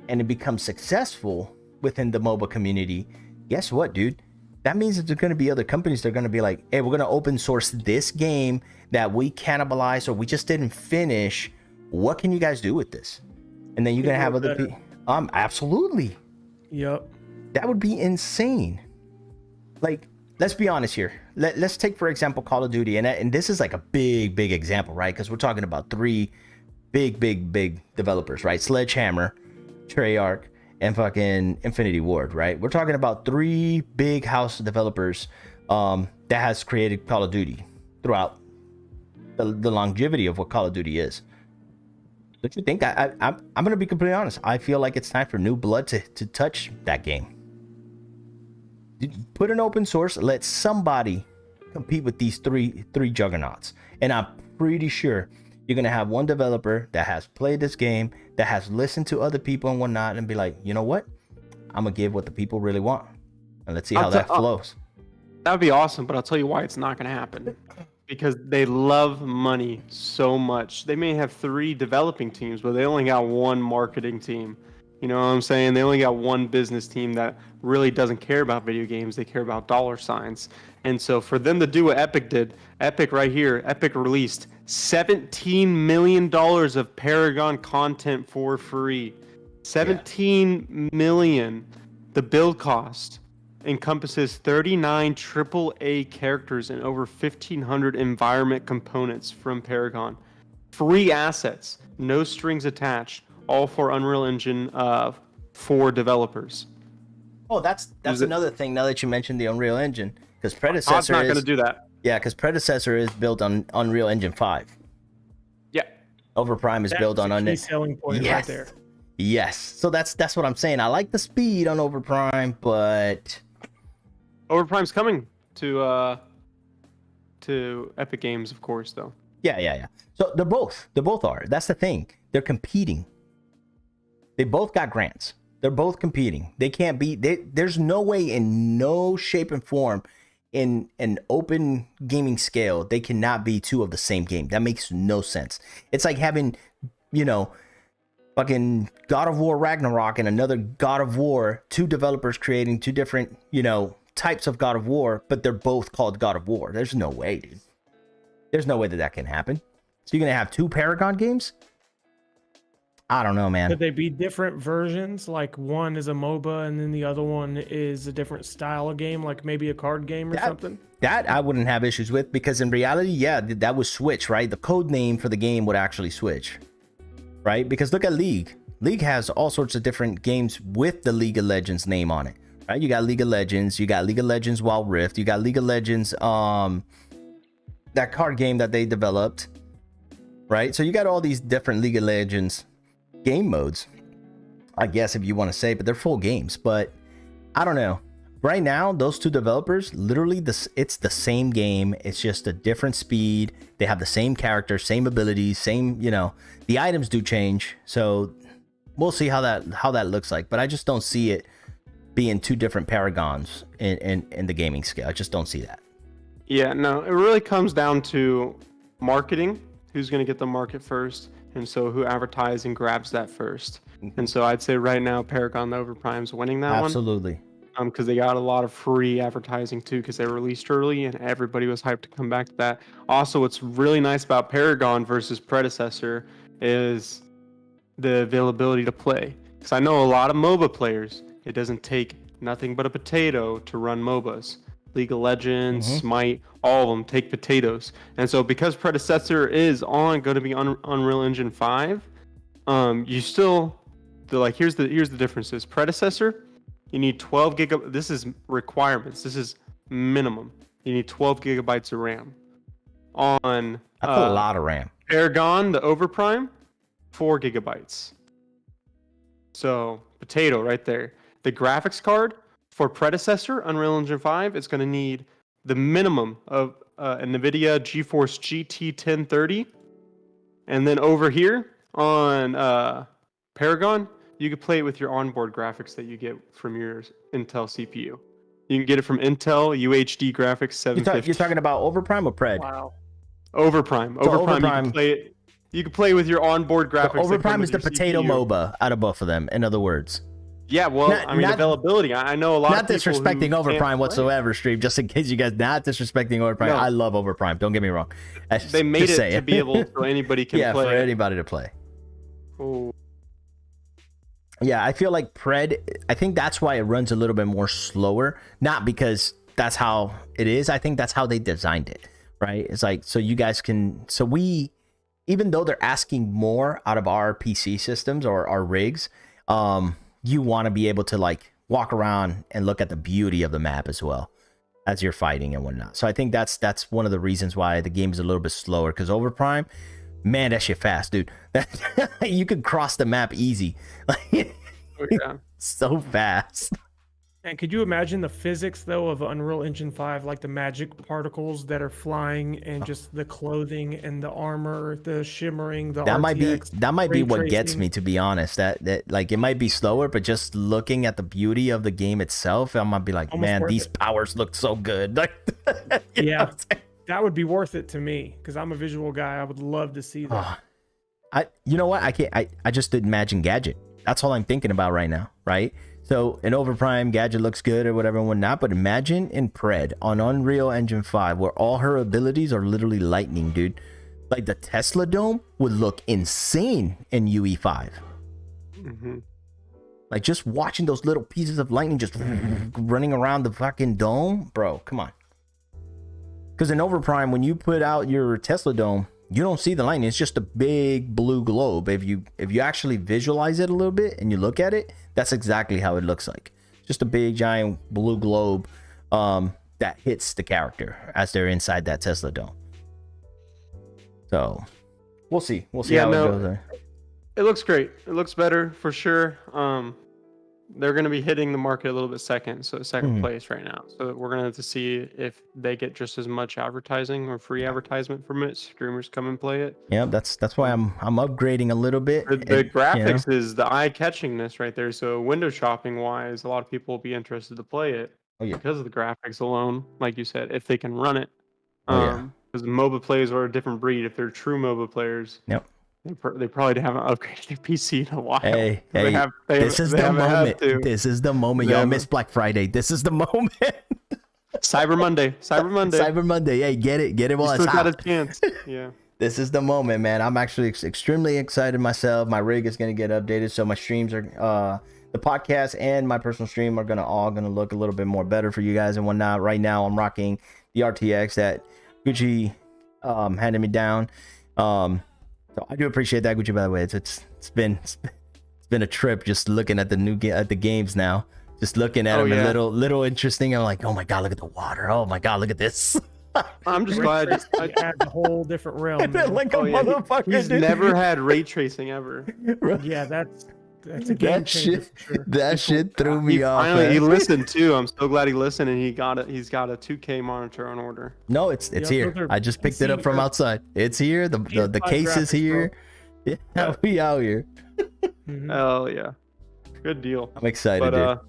and it becomes successful within the MOBA community. Guess what, dude? That means that there's going to be other companies that are going to be like, hey, we're going to open source this game that we cannibalized or we just didn't finish. What can you guys do with this? And then you're going to have other people. Absolutely. Yep. That would be insane. Like, let's be honest here. Let's take, for example, Call of Duty. And this is like a big example, right? Because we're talking about three big developers, right? Sledgehammer, Treyarch, and fucking Infinity Ward, right? We're talking about three big house developers that has created Call of Duty throughout the longevity of what Call of Duty is. Don't you think? I'm going to be completely honest. I feel like it's time for new blood to touch that game. Put an open source, let somebody compete with these three juggernauts. And I'm pretty sure you're going to have one developer that has played this game, that has listened to other people and whatnot, and be like, you know what? I'm going to give what the people really want. And let's see how that flows. That would be awesome, but I'll tell you why it's not going to happen. Because they love money so much. They may have 3 developing teams, but they only got 1 marketing team. You know what I'm saying? They only got 1 business team that really doesn't care about video games. They care about dollar signs. And so for them to do what Epic did, Epic right here, Epic released $17 million of Paragon content for free. 17 million. The build cost encompasses 39 AAA characters and over 1,500 environment components from Paragon. Free assets, no strings attached, all for Unreal Engine 4 developers. Oh, that's another thing now that you mentioned the Unreal Engine, because Predecessor I'm not going to do that. Yeah, because Predecessor is built on Unreal Engine 5. Yeah. Overprime is built on a Unreal. key selling point right there. Yes. So that's what I'm saying. I like the speed on Overprime, but Overprime's coming to Epic Games, of course, though. Yeah. So they're both are. That's the thing. They're competing. They both got grants. They're both competing. They can't be. There's no way, in no shape and form, in an open gaming scale, they cannot be two of the same game. That makes no sense. It's like having, you know, fucking God of War Ragnarok and another God of War, two developers creating two different, you know, types of God of War, but they're both called God of War. There's no way, dude. There's no way that can happen. So you're going to have two Paragon games? I don't know, man. Could they be different versions? Like one is a MOBA and then the other one is a different style of game, like maybe a card game or something? That I wouldn't have issues with, because in reality, yeah, that would switch, right? The code name for the game would actually switch, right? Because look at League. League has all sorts of different games with the League of Legends name on it, right? You got League of Legends, you got League of Legends Wild Rift, you got League of Legends, that card game that they developed, right? So you got all these different League of Legends game modes, I guess, if you want to say, but they're full games. But I don't know. Right now, those two developers, literally, it's the same game. It's just a different speed. They have the same character, same abilities, same, you know, the items do change. So we'll see how that looks like. But I just don't see it being two different paragons in the gaming scale. I just don't see that. Yeah, no, it really comes down to marketing. Who's going to get the market first? And so who advertising grabs that first. And so I'd say right now, Paragon the Overprime's winning that Absolutely. one. Because they got a lot of free advertising too, because they released early and everybody was hyped to come back to that. Also, what's really nice about Paragon versus predecessor is the availability to play. Because I know a lot of MOBA players, it doesn't take nothing but a potato to run MOBAs. League of Legends, Smite, all of them take potatoes. And so because predecessor is going to be Unreal Engine 5, you still, here's the differences. Predecessor, you need 12 gigabytes. This is requirements. This is minimum. You need 12 gigabytes of RAM. On That's a lot of RAM. Paragon, the Overprime, 4 gigabytes. So potato right there. The graphics card for predecessor, Unreal Engine 5, it's going to need the minimum of a NVIDIA GeForce GT 1030. And then over here on Paragon, you can play it with your onboard graphics that you get from your Intel CPU. You can get it from Intel UHD graphics 750. You're talking about Overprime or Pred? Wow. Overprime. So Overprime, you Overprime- can play it. You can play with your onboard So graphics. that come Overprime is with the your potato CPU. MOBA out of both of them, in other words. Yeah, well, Not- availability. I know a lot Not of people disrespecting who can't Overprime play. whatsoever, Stream, just in case you guys not disrespecting Overprime. No. I love Overprime. Don't get me wrong. They made Just it saying. to be able so anybody can yeah, play. for anybody to play. Oh, Yeah, I feel like Pred, I think that's why it runs a little bit more slower. Not because that's how it is. I think that's how they designed it, right? It's like, so you guys can, so we, even though they're asking more out of our PC systems or our rigs, you want to be able to like walk around and look at the beauty of the map as well as you're fighting and whatnot. So I think that's one of the reasons why the game is a little bit slower, because Overprime, man, that shit fast, dude. You could cross the map easy. Like, oh, yeah. so fast. And could you imagine the physics though of Unreal Engine 5, like the magic particles that are flying and just the clothing and the armor, the shimmering, the That might be ray what gets tracing. me, to be honest. That like it might be slower, but just looking at the beauty of the game itself, I might be like, Almost man, worth these it. powers look so good. Like, you know Yeah. what I'm saying? That would be worth it to me because I'm a visual guy. I would love to see that. You know what? I just did Imagine Gadget. That's all I'm thinking about right now, right? So in Overprime, Gadget looks good or whatever and whatnot, but imagine in Pred on Unreal Engine 5 where all her abilities are literally lightning, dude. Like the Tesla Dome would look insane in UE5. Mm-hmm. Like just watching those little pieces of lightning just running around the fucking dome, bro, come on. Because in Overprime, when you put out your Tesla Dome, you don't see the lightning. It's just a big blue globe. If you actually visualize it a little bit and you look at it, that's exactly how it looks like. Just a big giant blue globe that hits the character as they're inside that Tesla Dome. So we'll see. We'll see how it goes there. It looks great. It looks better for sure. They're going to be hitting the market a little bit second place right now. So we're going to have to see if they get just as much advertising or free advertisement from it. Streamers come and play it. Yeah, that's why I'm upgrading a little bit. The And, graphics is the eye-catchingness right there. So window shopping wise, a lot of people will be interested to play it. Oh yeah. because of the graphics alone. Like you said, if they can run it, Oh, yeah. because MOBA players are a different breed. If they're true MOBA players, Yep. they probably haven't upgraded their PC in a while. Hey, They hey, have, this is they the haven't had moment. to. This is the moment. They Y'all haven't- miss Black Friday. This is the moment. Cyber Monday. Cyber Monday. Cyber Monday. Hey, get it you while it's still got a hot. chance. Yeah. This is the moment, man. I'm actually extremely excited myself. My rig is going to get updated, so my streams are the podcast and my personal stream are all gonna look a little bit more better for you guys and whatnot. Right now, I'm rocking the RTX that Gucci handed me down. So I do appreciate that, Gucci. By the way, it's been a trip just looking at the games now. Just looking at them, yeah. a little interesting. I'm like, oh my god, look at the water. Oh my god, look at this. I'm just Ray glad. tracing adds a whole different realm. man. like a Yeah, motherfucker. he's dude. never had ray tracing ever. Yeah, that's a game That changer shit, for sure. that shit threw me He off. finally he man. listened too. I'm so glad he listened, and he's got a 2K monitor on order. No, it's Yeah, here. those are I just picked it up PC from or- outside. It's here. The PS5 case is graphics, here. Yeah, we out here. Mhm. Oh yeah, good deal. I'm excited, But dude.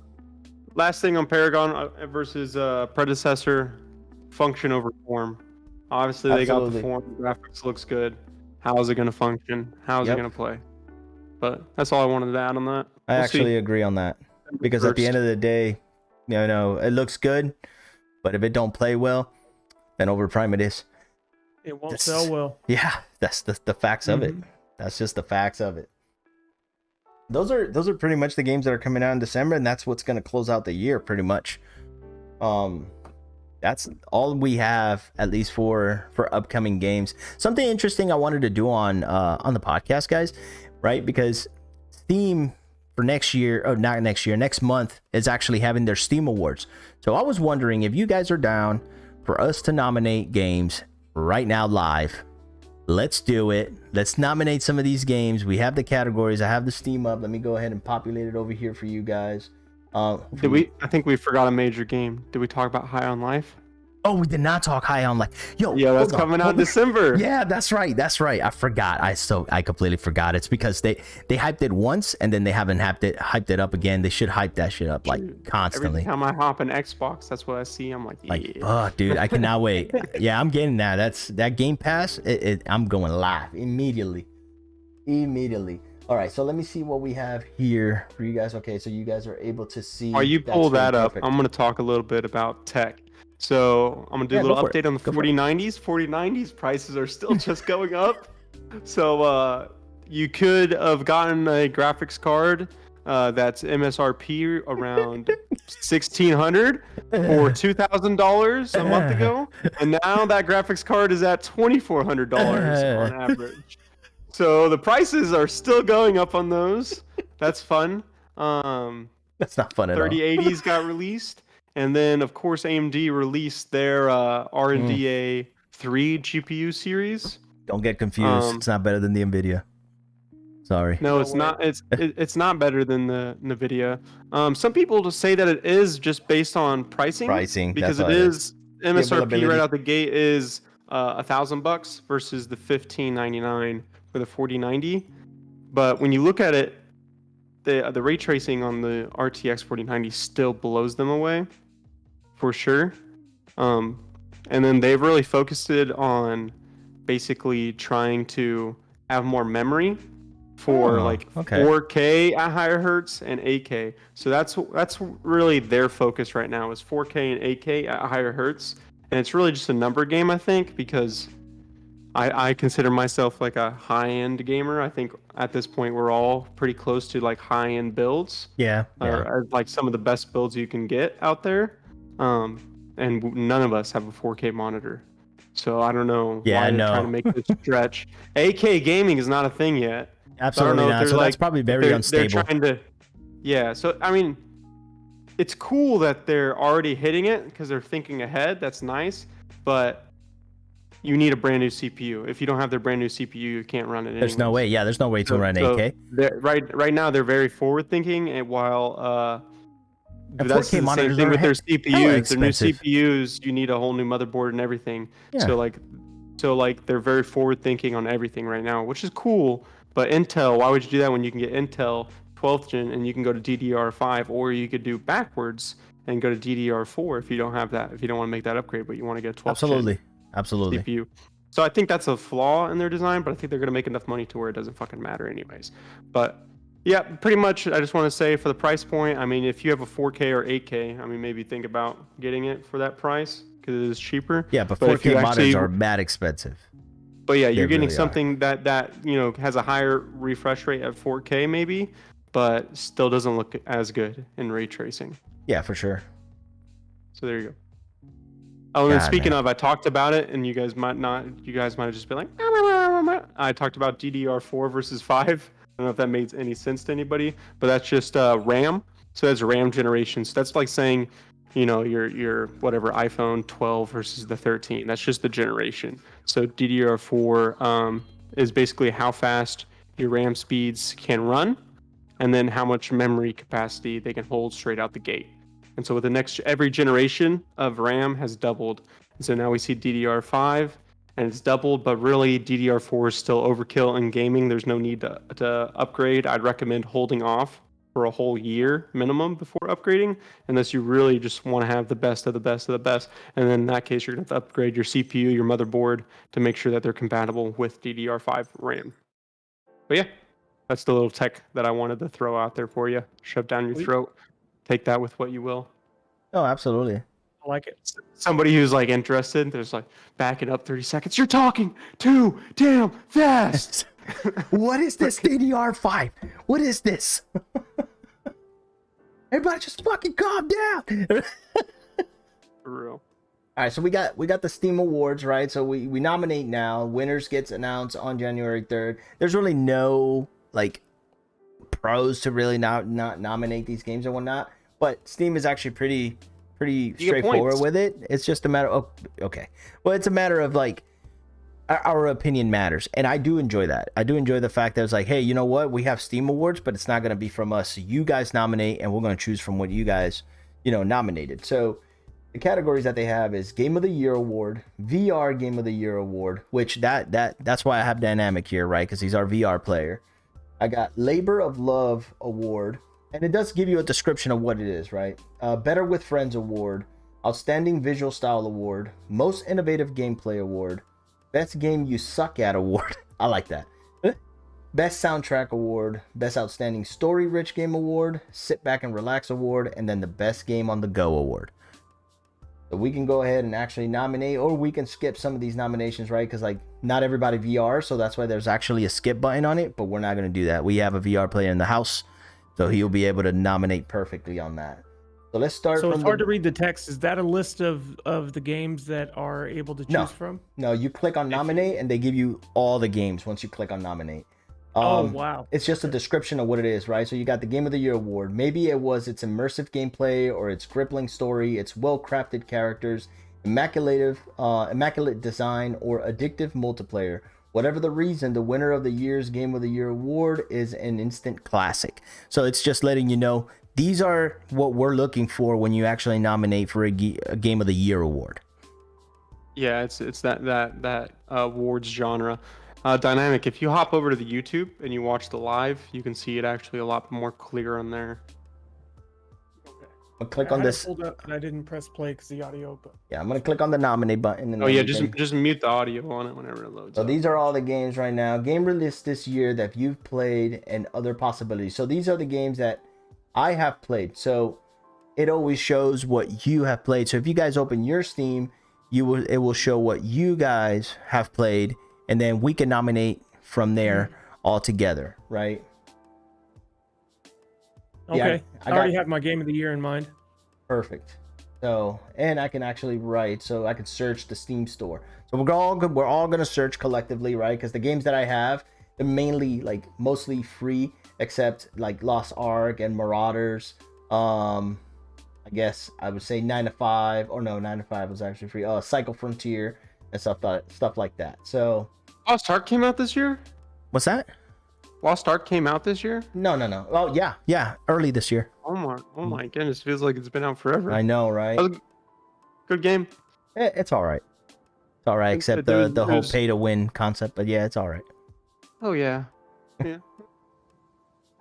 last thing on Paragon versus predecessor, function over form. Obviously, they got the Absolutely. form. Graphics looks good. How is it going to function? How is Yep. it going to play? But that's all I wanted to add on that. I We'll actually see. agree on that because at the end of the day, it looks good, but if it don't play well, then overprime it is. It won't This- sell well. Yeah, that's the facts of it. Mhm. That's just the facts of it. Those are pretty much the games that are coming out in December, and that's what's gonna close out the year pretty much. That's all we have, at least for upcoming games. Something interesting I wanted to do on the podcast, guys, right? Because Steam for next year, oh not next year, next month is actually having their Steam Awards. So I was wondering if you guys are down for us to nominate games right now live. Let's do it. Let's nominate some of these games. We have the categories. I have the Steam up. Let me go ahead and populate it over here for you guys. I think we forgot a major game. Did we talk about High on Life? Oh, we did not talk High on Life. Yo, Yeah, that's hold on, coming out in hold on. December. Yeah, that's right. That's right. I forgot. I completely forgot. It's because they hyped it once and then they haven't hyped it up again. They should hype that shit up like Every constantly. time I hop an Xbox, that's what I see. I'm like, yeah. Like, fuck, dude, I cannot wait. Yeah, I'm getting that. That Game Pass. I'm going live immediately. All right, so let me see what we have here for you guys. Okay, so you guys are able to see. While you that pull screen. that up, Perfect. I'm going to talk a little bit about tech. So I'm going to do Yeah, a go little for it. update on the Go for it. 4090s. 4090s prices are still just going up. So you could have gotten a graphics card that's MSRP around $1,600 or $2,000 a month ago, and now that graphics card is at $2,400 on average. So the prices are still going up on those. That's fun. That's not fun at all. 3080s got released, and then of course AMD released their RDNA 3 GPU series. Don't get confused. It's not better than the Nvidia. Sorry. No, it's way. not. It's not better than the Nvidia. Some people just say that it is just based on pricing. Because that's it all is MSRP availability. right out the gate is $1,000 versus the $1,599 for the 4090. But when you look at it, the ray tracing on the RTX 4090 still blows them away, for sure. And then they've really focused it on basically trying to have more memory for Oh, like okay. 4K at higher hertz and 8K. So that's really their focus right now is 4K and 8K at higher hertz. And it's really just a number game, I think, because I consider myself like a high-end gamer. I think at this point we're all pretty close to like high-end builds, Yeah. or like some of the best builds you can get out there. And none of us have a 4K monitor. So I don't know Yeah, why I they're know. trying to make this stretch. 8K gaming is not a thing yet. Absolutely know if not. they're So that's like- probably very They're unstable. trying to, yeah. So I mean, it's cool that they're already hitting it because they're thinking ahead. That's nice, but you need a brand new CPU. If you don't have their brand new CPU, you can't run it. There's no anyways. way. Yeah, there's no way to run 8K. Right now, they're very forward thinking, and while And that's 4K the same monitors thing are with their hella CPUs. Their new expensive. CPUs, you need a whole new motherboard and everything. Yeah. So like they're very forward thinking on everything right now, which is cool. But Intel, why would you do that when you can get Intel 12th gen and you can go to DDR5, or you could do backwards and go to DDR4 if you don't have that, if you don't want to make that upgrade, but you want to get a 12 Absolutely. CPU. So I think that's a flaw in their design, but I think they're going to make enough money to where it doesn't fucking matter anyways. But yeah, pretty much I just want to say for the price point, I mean, if you have a 4K or 8K, I mean, maybe think about getting it for that price because it is cheaper. Yeah, but if 4K you monitors actually- are mad expensive. But yeah, They you're getting really are. something that has a higher refresh rate at 4K maybe, but still doesn't look as good in ray tracing. Yeah, for sure. So there you go. Oh, and then God, speaking man. of, I talked about it, and you guys might have just been like, I talked about DDR4 versus 5. I don't know if that made any sense to anybody, but that's just RAM. So that's RAM generation. So that's like saying, your whatever iPhone 12 versus the 13. That's just the generation. So DDR4 is basically how fast your RAM speeds can run, and then how much memory capacity they can hold straight out the gate. And so with every generation of RAM has doubled. And so now we see DDR5 and it's doubled, but really DDR4 is still overkill in gaming. There's no need to upgrade. I'd recommend holding off for a whole year minimum before upgrading, unless you really just want to have the best of the best of the best. And then in that case, you're going to have to upgrade your CPU, your motherboard to make sure that they're compatible with DDR5 RAM. But yeah, that's the little tech that I wanted to throw out there for you. Shove down your Sweet. throat. Take that with what you will. Oh, absolutely. I like it. Somebody who's like interested, there's like backing up 30 seconds. You're talking too damn fast. What is this DDR5? What is this? Everybody just fucking calm down. For real. All right, so we got the Steam Awards, right? So we nominate now. Winners gets announced on January 3rd. There's really no like pros to really not nominate these games and whatnot. But Steam is actually pretty get straightforward points. with it. It's just a matter of okay. Well, it's a matter of like our opinion matters, and I do enjoy that. I do enjoy the fact that it's like, hey, you know what? We have Steam Awards, but it's not going to be from us. So you guys nominate, and we're going to choose from what you guys, nominated. So the categories that they have is Game of the Year Award, VR Game of the Year Award, which that's why I have Dynamic here, right? Because he's our VR player. I got Labor of Love Award, and it does give you a description of what it is, right? Better with Friends Award, Outstanding Visual Style Award, Most Innovative Gameplay Award, Best Game You Suck At Award. I like that. Best Soundtrack Award, Best Outstanding Story Rich Game Award, Sit Back and Relax Award, and then the Best Game on the Go Award. So we can go ahead and actually nominate, or we can skip some of these nominations, right? Because like not everybody VR, so that's why there's actually a skip button on it, but we're not going to do that. We have a VR player in the house, so he'll be able to nominate perfectly on that. So let's start. So from it's hard to read the text. Is that a list of the games that are able to choose No. from? No, you click on nominate, and they give you all the games once you click on nominate. Oh, wow. It's just a description of what it is, right? So you got the Game of the Year award. Maybe it was its immersive gameplay, or its crippling story, its well-crafted characters, immaculate design, or addictive multiplayer. Whatever the reason, the winner of the year's Game of the Year award is an instant classic. So it's just letting you know these are what we're looking for when you actually nominate for a Game of the Year award. Yeah, it's that awards genre. Dynamic, if you hop over to the YouTube and you watch the live, you can see it actually a lot more clear on there. I'll click I on had it this. pulled up and I didn't press play because the audio. But Yeah, I'm gonna click on the nominate button. And Oh yeah, then we can- just mute the audio on it whenever it loads So up. these are all the games right now. Game released this year that you've played and other possibilities. So these are the games that I have played. So it always shows what you have played. So if you guys open your Steam, it will show what you guys have played, and then we can nominate from there all together, right? Yeah, okay, I I already got- have my game of the year in mind. Perfect. So, and I can actually write, so I can search the Steam store. So we're all gonna search collectively, right? Because the games that I have, they're mainly like mostly free, except like Lost Ark and Marauders. I guess I would say 9 to 5, or no, 9 to 5 was actually free. Cycle Frontier and stuff like that. So Lost Ark came out this year? what's that? Lost Ark came out this year? No. Oh yeah, early this year. Oh my goodness, feels like it's been out forever. I know, right? That was a good game. It's all right. It's all right, except There's- the whole there's- pay to win concept. But yeah, it's all right. Oh yeah.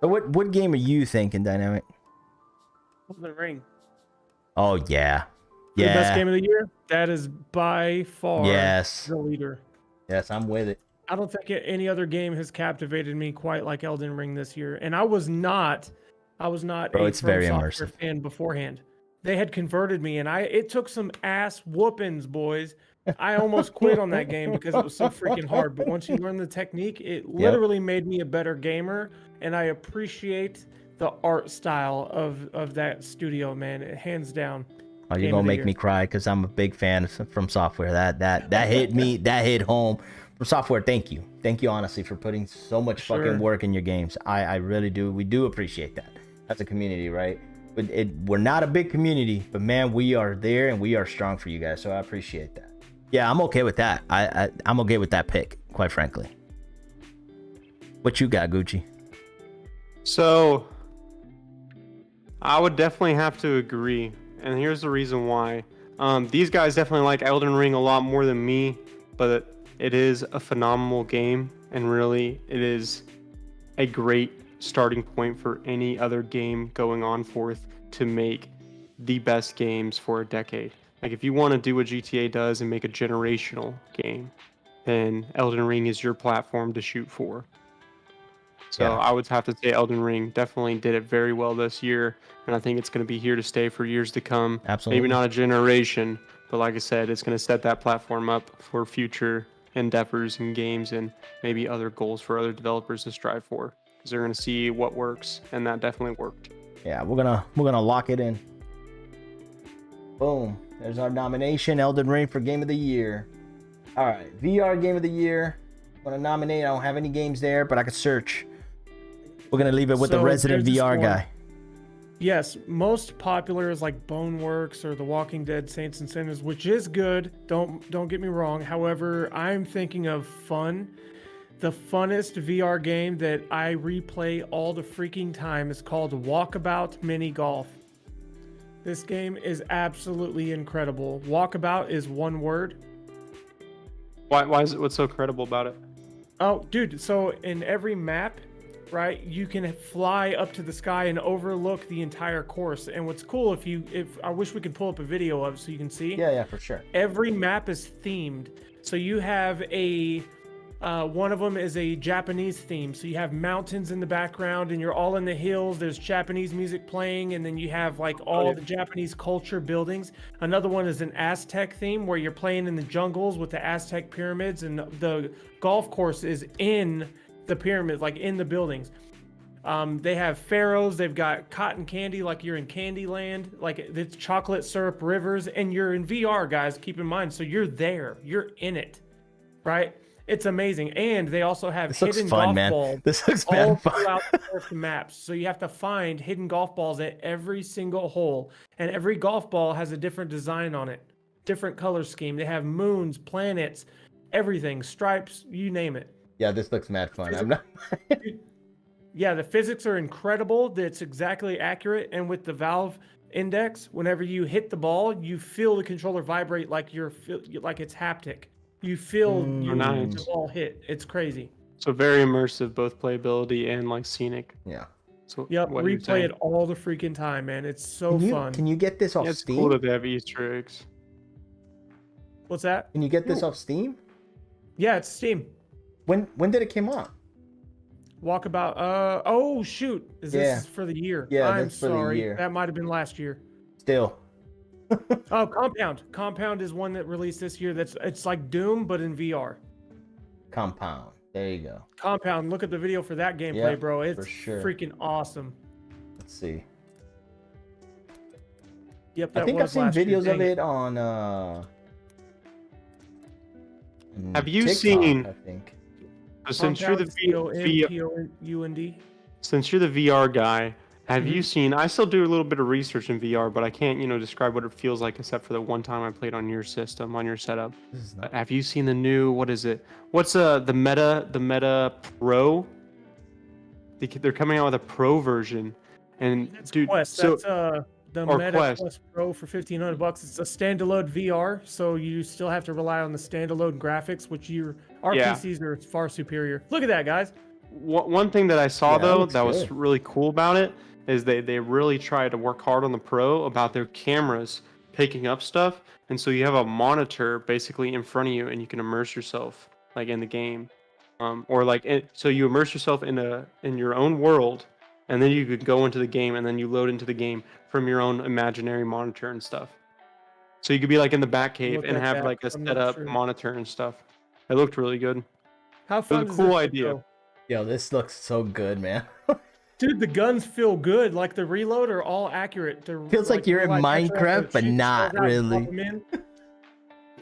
So what game are you thinking, Dynamic? Elden Ring. Oh yeah. The best Yeah. game of the year. That is by far Yes. the leader. Yes, I'm with it. I don't think any other game has captivated me quite like Elden Ring this year. And I was not Bro, a it's From very Software immersive. fan beforehand. They had converted me, and it took some ass whoopings, boys. I almost quit on that game because it was so freaking hard. But once you learn the technique, it literally made me a better gamer, and I appreciate the art style of that studio, man. Hands down. Oh, you're Game gonna of the make year. me cry because I'm a big fan of From Software. That hit me. That hit home. From Software, thank you honestly for putting so much Sure. fucking work in your games. I really do. We do appreciate that as a community, right? But we're not a big community, but man, we are there and we are strong for you guys. So I appreciate that. Yeah, I'm okay with that. I'm okay with that pick, quite frankly. What you got, Gucci? So, I would definitely have to agree, and here's the reason why. These guys definitely like Elden Ring a lot more than me, but it is a phenomenal game, and really, it is a great starting point for any other game going on forth to make the best games for a decade. Like, if you want to do what GTA does and make a generational game, then Elden Ring is your platform to shoot for. So Yeah. I would have to say Elden Ring definitely did it very well this year, and I think it's going to be here to stay for years to come. Absolutely. Maybe not a generation, but like I said, it's going to set that platform up for future endeavors and games and maybe other goals for other developers to strive for, because they're going to see what works, and that definitely worked. Yeah, we're gonna lock it in. Boom. There's our nomination, Elden Ring for Game of the Year. All right, VR Game of the Year. I'm gonna nominate. I don't have any games there, but I could search. We're gonna leave it with the So resident there's this VR one. guy. Yes, most popular is like Boneworks or The Walking Dead Saints and Sinners, which is good. Don't get me wrong. However, I'm thinking of fun. The funnest VR game that I replay all the freaking time is called Walkabout Mini Golf. This game is absolutely incredible. Walkabout is one word. Why is it? What's so credible about it? Oh, dude, so in every map, right, you can fly up to the sky and overlook the entire course. And what's cool, if I wish we could pull up a video of it so you can see. Yeah, for sure. Every map is themed. So you have one of them is a Japanese theme. So you have mountains in the background and you're all in the hills. There's Japanese music playing, and then you have like all the Japanese culture buildings. Another one is an Aztec theme where you're playing in the jungles with the Aztec pyramids, and the golf course is in the pyramids, like in the buildings. They have pharaohs, they've got cotton candy like you're in Candyland, like it's chocolate syrup rivers, and you're in VR, guys, keep in mind. So you're there, you're in it, right? It's amazing. And they also have This looks hidden fun, golf man. balls This looks all man fun. throughout the course maps. So you have to find hidden golf balls at every single hole, and every golf ball has a different design on it, different color scheme. They have moons, planets, everything, stripes, you name it. Yeah, this looks mad fun. I'm not. Yeah, the physics are incredible. That's exactly accurate. And with the Valve Index, whenever you hit the ball, you feel the controller vibrate like like it's haptic. You feel nice. the ball hit. It's crazy. So very immersive, both playability and like scenic. Yeah. So Yep, what you're replay saying. it all the freaking time, man. It's so fun. Can you get this off Yeah, it's Steam? cool that they have Easter eggs. What's that? Can you get this off Steam? Yeah, it's Steam. When did it come out? Walkabout. Oh shoot, is Yeah. this for the year? Yeah, I'm that's for the sorry. year. That might have been last year. Still. Oh, Compound. Compound is one that released this year. It's like Doom but in VR. Compound. There you go. Compound. Look at the video for that gameplay, Yeah, bro. It's for sure. freaking awesome. Let's see. Yep, that I think I've was seen last year. videos of Dang it on Have you TikTok, seen- I think. So since you're the VR, Compound. since you're the VR guy, have Mm-hmm. you seen? I still do a little bit of research in VR, but I can't, describe what it feels like except for the one time I played on your system, on your setup. This is But not, have you seen the new? What is it? What's the Meta Pro? They're coming out with a Pro version, and That's dude, Quest. so That's the or Meta Quest. Quest Pro for $1,500. It's a standalone VR, so you still have to rely on the standalone graphics, which our Yeah. PCs are far superior. Look at that, guys. one thing that I saw Yeah, that though looks that was good. really cool about it is they really try to work hard on the pro about their cameras picking up stuff, and so you have a monitor basically in front of you, and you can immerse yourself like in the game, or like so you immerse yourself in your own world, and then you could go into the game, and then you load into the game from your own imaginary monitor and stuff. So you could be like in the back cave Look and at have that. like a I'm not setup sure. monitor and stuff. It looked really good. How It fun was a does cool this look, idea. though? Yo, this looks so good, man. Dude, the guns feel good. Like the reload are all accurate. They're Feels like you're in real life Minecraft, headshots, but shoot the not shells out and really. pop 'em in.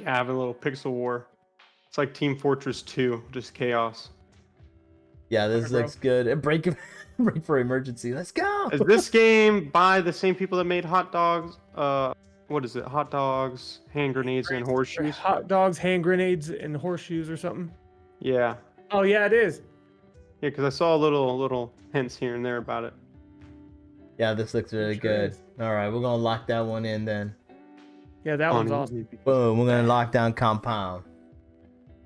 Yeah, having a little pixel war. It's like Team Fortress 2, just chaos. Yeah, this Okay, bro. looks good. Break for emergency. Let's go. Is this game by the same people that made Hot Dogs? What is it? Hot Dogs, hand grenades, and horseshoes? Hot dogs, hand grenades, and horseshoes or something. Yeah, Oh yeah, it is. yeah, because I saw little hints here and there about it. Yeah, this looks really Sure good. is. All right, we're gonna lock that one in then. Yeah, that one's On awesome. easy. Boom, we're gonna lock down Compound.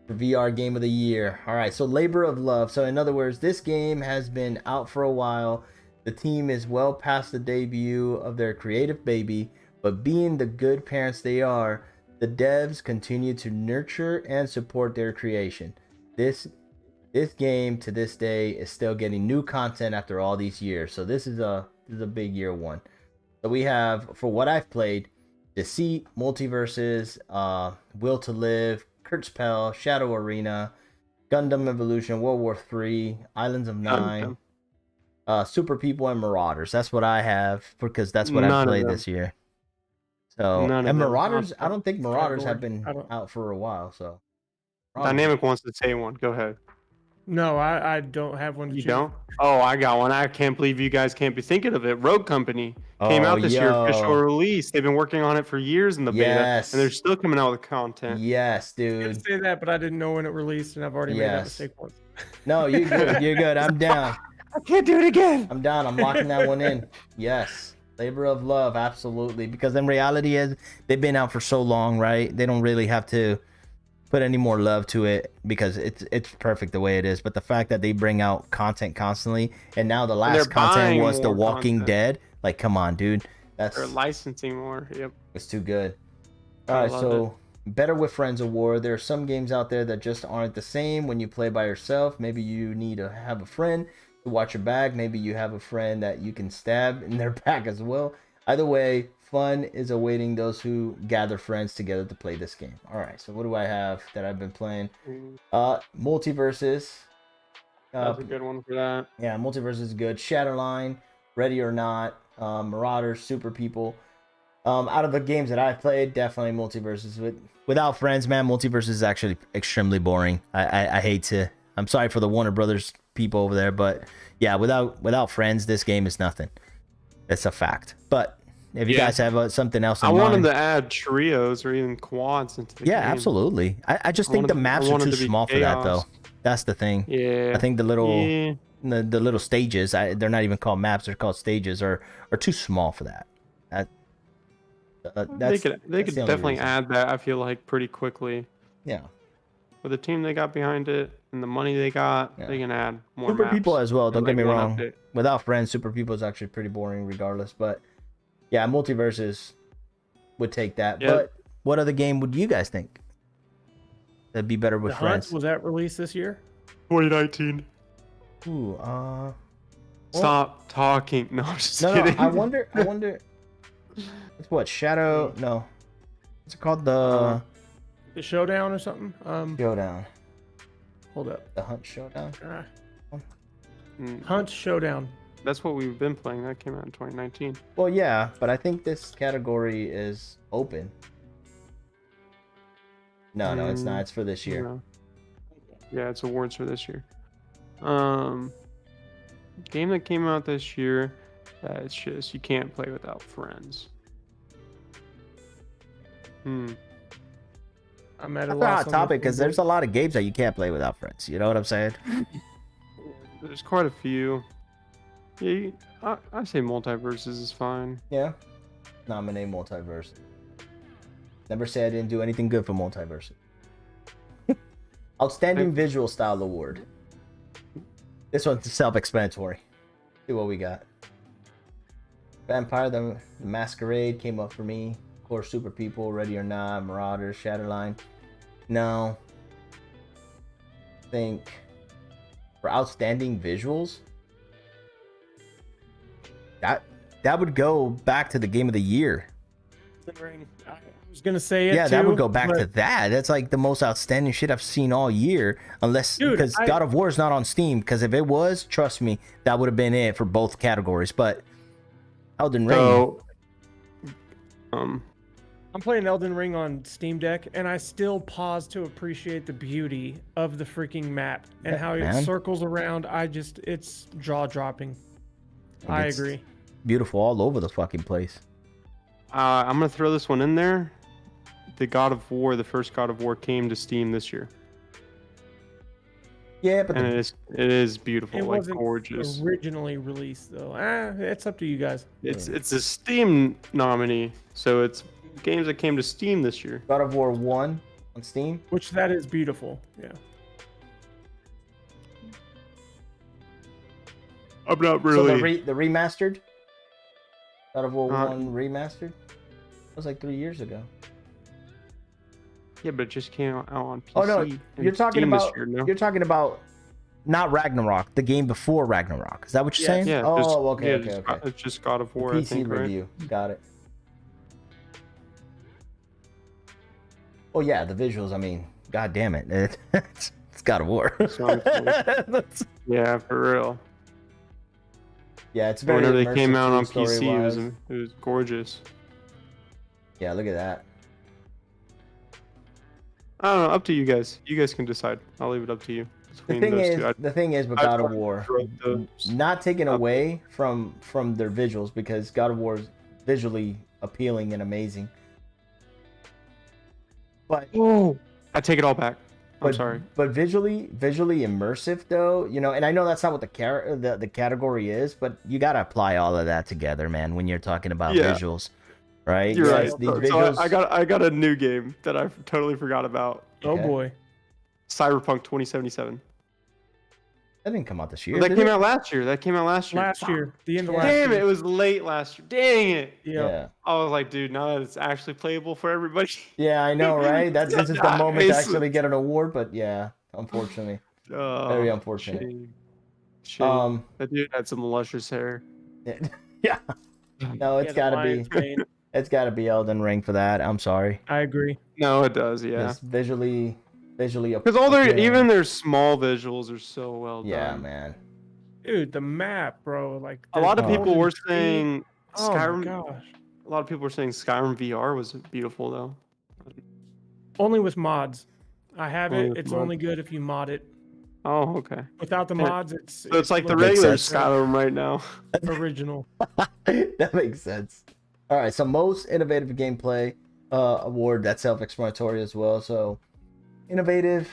The VR game of the year. All right, so Labor of Love. So in other words, this game has been out for a while. The team is well past the debut of their creative baby, but being the good parents they are, the devs continue to nurture and support their creation. This game to this day is still getting new content after all these years. So this is a big year one. So we have, for what I've played, Deceit, Multiverses, Will to Live, Kurtzpell, Shadow Arena, Gundam Evolution, World War 3, Islands of Nine, Super People, and Marauders. That's what I have because that's what None I've of played them. this year. So None of and them. Marauders, I don't think Marauders have Category. been I don't- out for a while. So Dynamic wants to say one. Go ahead. No, I don't have one. to You choose. don't? Oh, I got one. I can't believe you guys can't be thinking of it. Rogue Company came Oh, out this year, official yo. release. They've been working on it for years in the beta, Yes. and they're still coming out with content. Yes, I dude. did say that, but I didn't know when it released, and I've already made that Yes. mistake once. No, you're good. You're good. I'm down. I can't do it again. I'm down. I'm locking that one in. Yes. Labor of Love, absolutely. Because in reality is they've been out for so long, right? They don't really have to put any more love to it because it's perfect the way it is. But the fact that they bring out content constantly, and now the they're last content buying was The more Walking content. Dead. Like, come on, dude. That's They're licensing more. Yep. it's too good. I All right, love so Better with Friends Award. There are some games out there that just aren't the same when you play by yourself. Maybe you need to have a friend to watch your back. Maybe you have a friend that you can stab in their back as well. Either way, fun is awaiting those who gather friends together to play this game. All right, so what do I have that I've been playing? Multiverses. That's a good one for that. Yeah, Multiverses is good. Shatterline, Ready or Not, Marauders, Super People. Out of the games that I've played, definitely Multiverses. Without friends, man, Multiverses is actually extremely boring. I hate to. I'm sorry for the Warner Brothers people over there, but yeah, without friends, this game is nothing. It's a fact. But if you Yeah. guys have something else in I mind, want them to add trios or even quads into the yeah, game. absolutely. I just I think want the it- I maps are want it too to be small for that, though. chaos. That's the thing. Yeah. I think the little Yeah. the little stages, they're not even called maps; they're called stages, are too small for that. They That's could that's the only definitely reason. add that. I feel like pretty quickly Yeah. with the team they got behind it and the money they got. Yeah. They can add more. Super maps People as well. in, Don't get like, me one wrong. update. Without friends, Super People is actually pretty boring, regardless. But yeah, Multiverses would take that. Yeah. But what other game would you guys think that'd be better with The friends? Hunt, was that released this year? 2019. Ooh, Stop talking. No, I'm just no, kidding. I wonder. It's what Shadow? No, what's it called? The The Showdown or something? Showdown. Hold up. The Hunt Showdown. Hunt Showdown. That's what we've been playing. That came out in 2019. Well, yeah, but I think this category is open. No, it's not. It's for this year. No. Yeah, it's awards for this year. Game that came out this year that it's just you can't play without friends. I'm at a That's a loss hot on this topic one, because boy. there's a lot of games that you can't play without friends. You know what I'm saying? There's quite a few. Yeah, I say Multiverses is fine. Yeah. Nominate Multiverse. Never say I didn't do anything good for Multiverse. Outstanding Visual Style Award. This one's self-explanatory. See what we got. Vampire the Masquerade came up for me. Of course, Super People, Ready or Not, Marauders, Shadowline. No. I think for outstanding visuals, that would go back to the game of the year. Elden Ring. I was gonna say it. Yeah, that too, would go back but to that. That's like the most outstanding shit I've seen all year. Unless Dude, because God of War is not on Steam. Because if it was, trust me, that would have been it for both categories. But Elden Ring. So, I'm playing Elden Ring on Steam Deck, and I still pause to appreciate the beauty of the freaking map and Yeah, how it man. circles around. It's jaw dropping. I It's agree. Beautiful all over the fucking place. I'm gonna throw this one in there. The God of War, the first God of War, came to Steam this year, Yeah, but and the, it is beautiful, It like wasn't gorgeous. originally released though. It's up to you guys. It's a Steam nominee, so it's games that came to Steam this year. God of War 1 on Steam. Which that is beautiful. Yeah. I'm not So the remastered God of War 1 remastered. That was like 3 years ago. Yeah, but it just came out on PC. Oh no, and you're talking Steam this about year, no? you're talking about not Ragnarok, the game before Ragnarok. Is that what you're Yes. saying? Yeah. Oh, just, okay, yeah, okay, just okay. It's just God of War, The I PC think, right? review. Got it. Oh yeah, the visuals. I mean, god damn it, it's God of War. Sounds cool. Yeah, for real. Yeah, it's very. Whenever they came immersive out too, on PC, story-wise. it was gorgeous. Yeah, look at that. I don't know. Up to you guys. You guys can decide. I'll leave it up to you. The Between thing those is, two. the thing is with I'd God of probably War, throw those not taken up. away from their visuals, because God of War is visually appealing and amazing. But Oh, I take it all back. I'm but, sorry. But visually immersive though, you know, and I know that's not what the category is, but you gotta apply all of that together, man, when you're talking about Yeah. visuals, right? You're right. Yes, these So visuals, I got a new game that I totally forgot about. Oh Okay. boy. Cyberpunk 2077. that didn't come out this year. That did came it? out last year. That came out last year. Last year. The end of Yeah. last Damn it! year. It was late last year. Dang it! Yeah. I was like, dude, now that it's actually playable for everybody. Yeah, I know, right? This is the moment to Nice. actually get an award, but yeah, unfortunately, Oh, very unfortunate. Shame. That dude had some luscious hair. Yeah, no, it's Yeah, the gotta lion's be, mane. it's gotta be Elden Ring for that. I'm sorry. I agree. No, it does. Yeah. Just visually Because all their appealing. even their small visuals are so well done. Yeah, man. Dude, the map, bro. Like A lot of Oh. people were saying Oh my Skyrim. gosh. A lot of people were saying Skyrim VR was beautiful though. Only with mods. I have Only it. with It's mods. only good if you mod it. Oh, okay. Without the Yeah. mods, it's So it's like the Makes regular sense. Skyrim right now. original. That makes sense. All right, so most innovative gameplay award, that's self-explanatory as well. So innovative,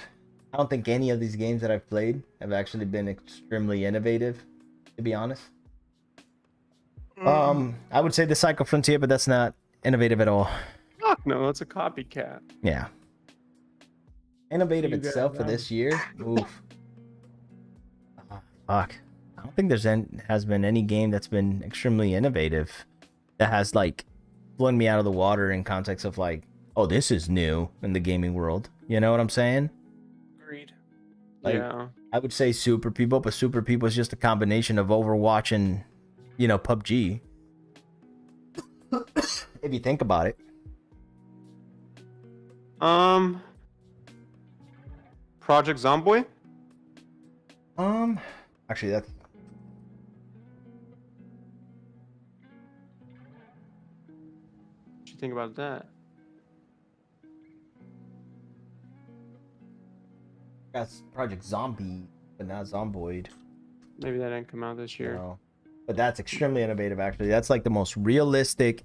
I don't think any of these games that I've played have actually been extremely innovative, to be honest. I would say the Psycho Frontier, but that's not innovative at all. Fuck no, it's a copycat. Yeah. Innovative You guys itself for know. this year. Oof. Fuck. I don't think has been any game that's been extremely innovative that has like blown me out of the water in context of like, oh, this is new in the gaming world. You know what I'm saying? Agreed. Like, Yeah. I would say Super People, but Super People is just a combination of Overwatch and, you know, PUBG. If you think about it. Project Zomboid? Actually, that's What you think about that? that's Project Zombie, but not Zomboid. Maybe that didn't come out this year. No. But that's extremely innovative, actually. That's like the most realistic,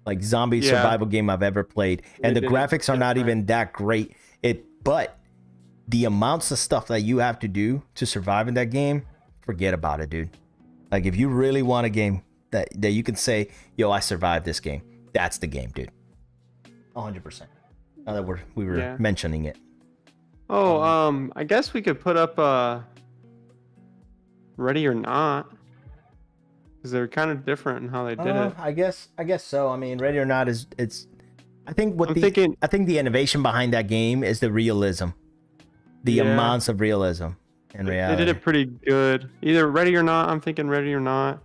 like zombie Yeah. survival game I've ever played. And They the did it graphics are not different. even that great. But the amounts of stuff that you have to do to survive in that game, forget about it, dude. Like if you really want a game that you can say, yo, I survived this game, that's the game, dude. 100%. Now that we were Yeah. mentioning it. Oh, I guess we could put up Ready or Not. because they're kind of different in how they did it. I guess so. I mean, Ready or Not is it's. I think what I'm thinking- I think the innovation behind that game is the realism, the Yeah. amounts of realism in They reality. did it pretty good. Either Ready or Not. I'm thinking Ready or Not.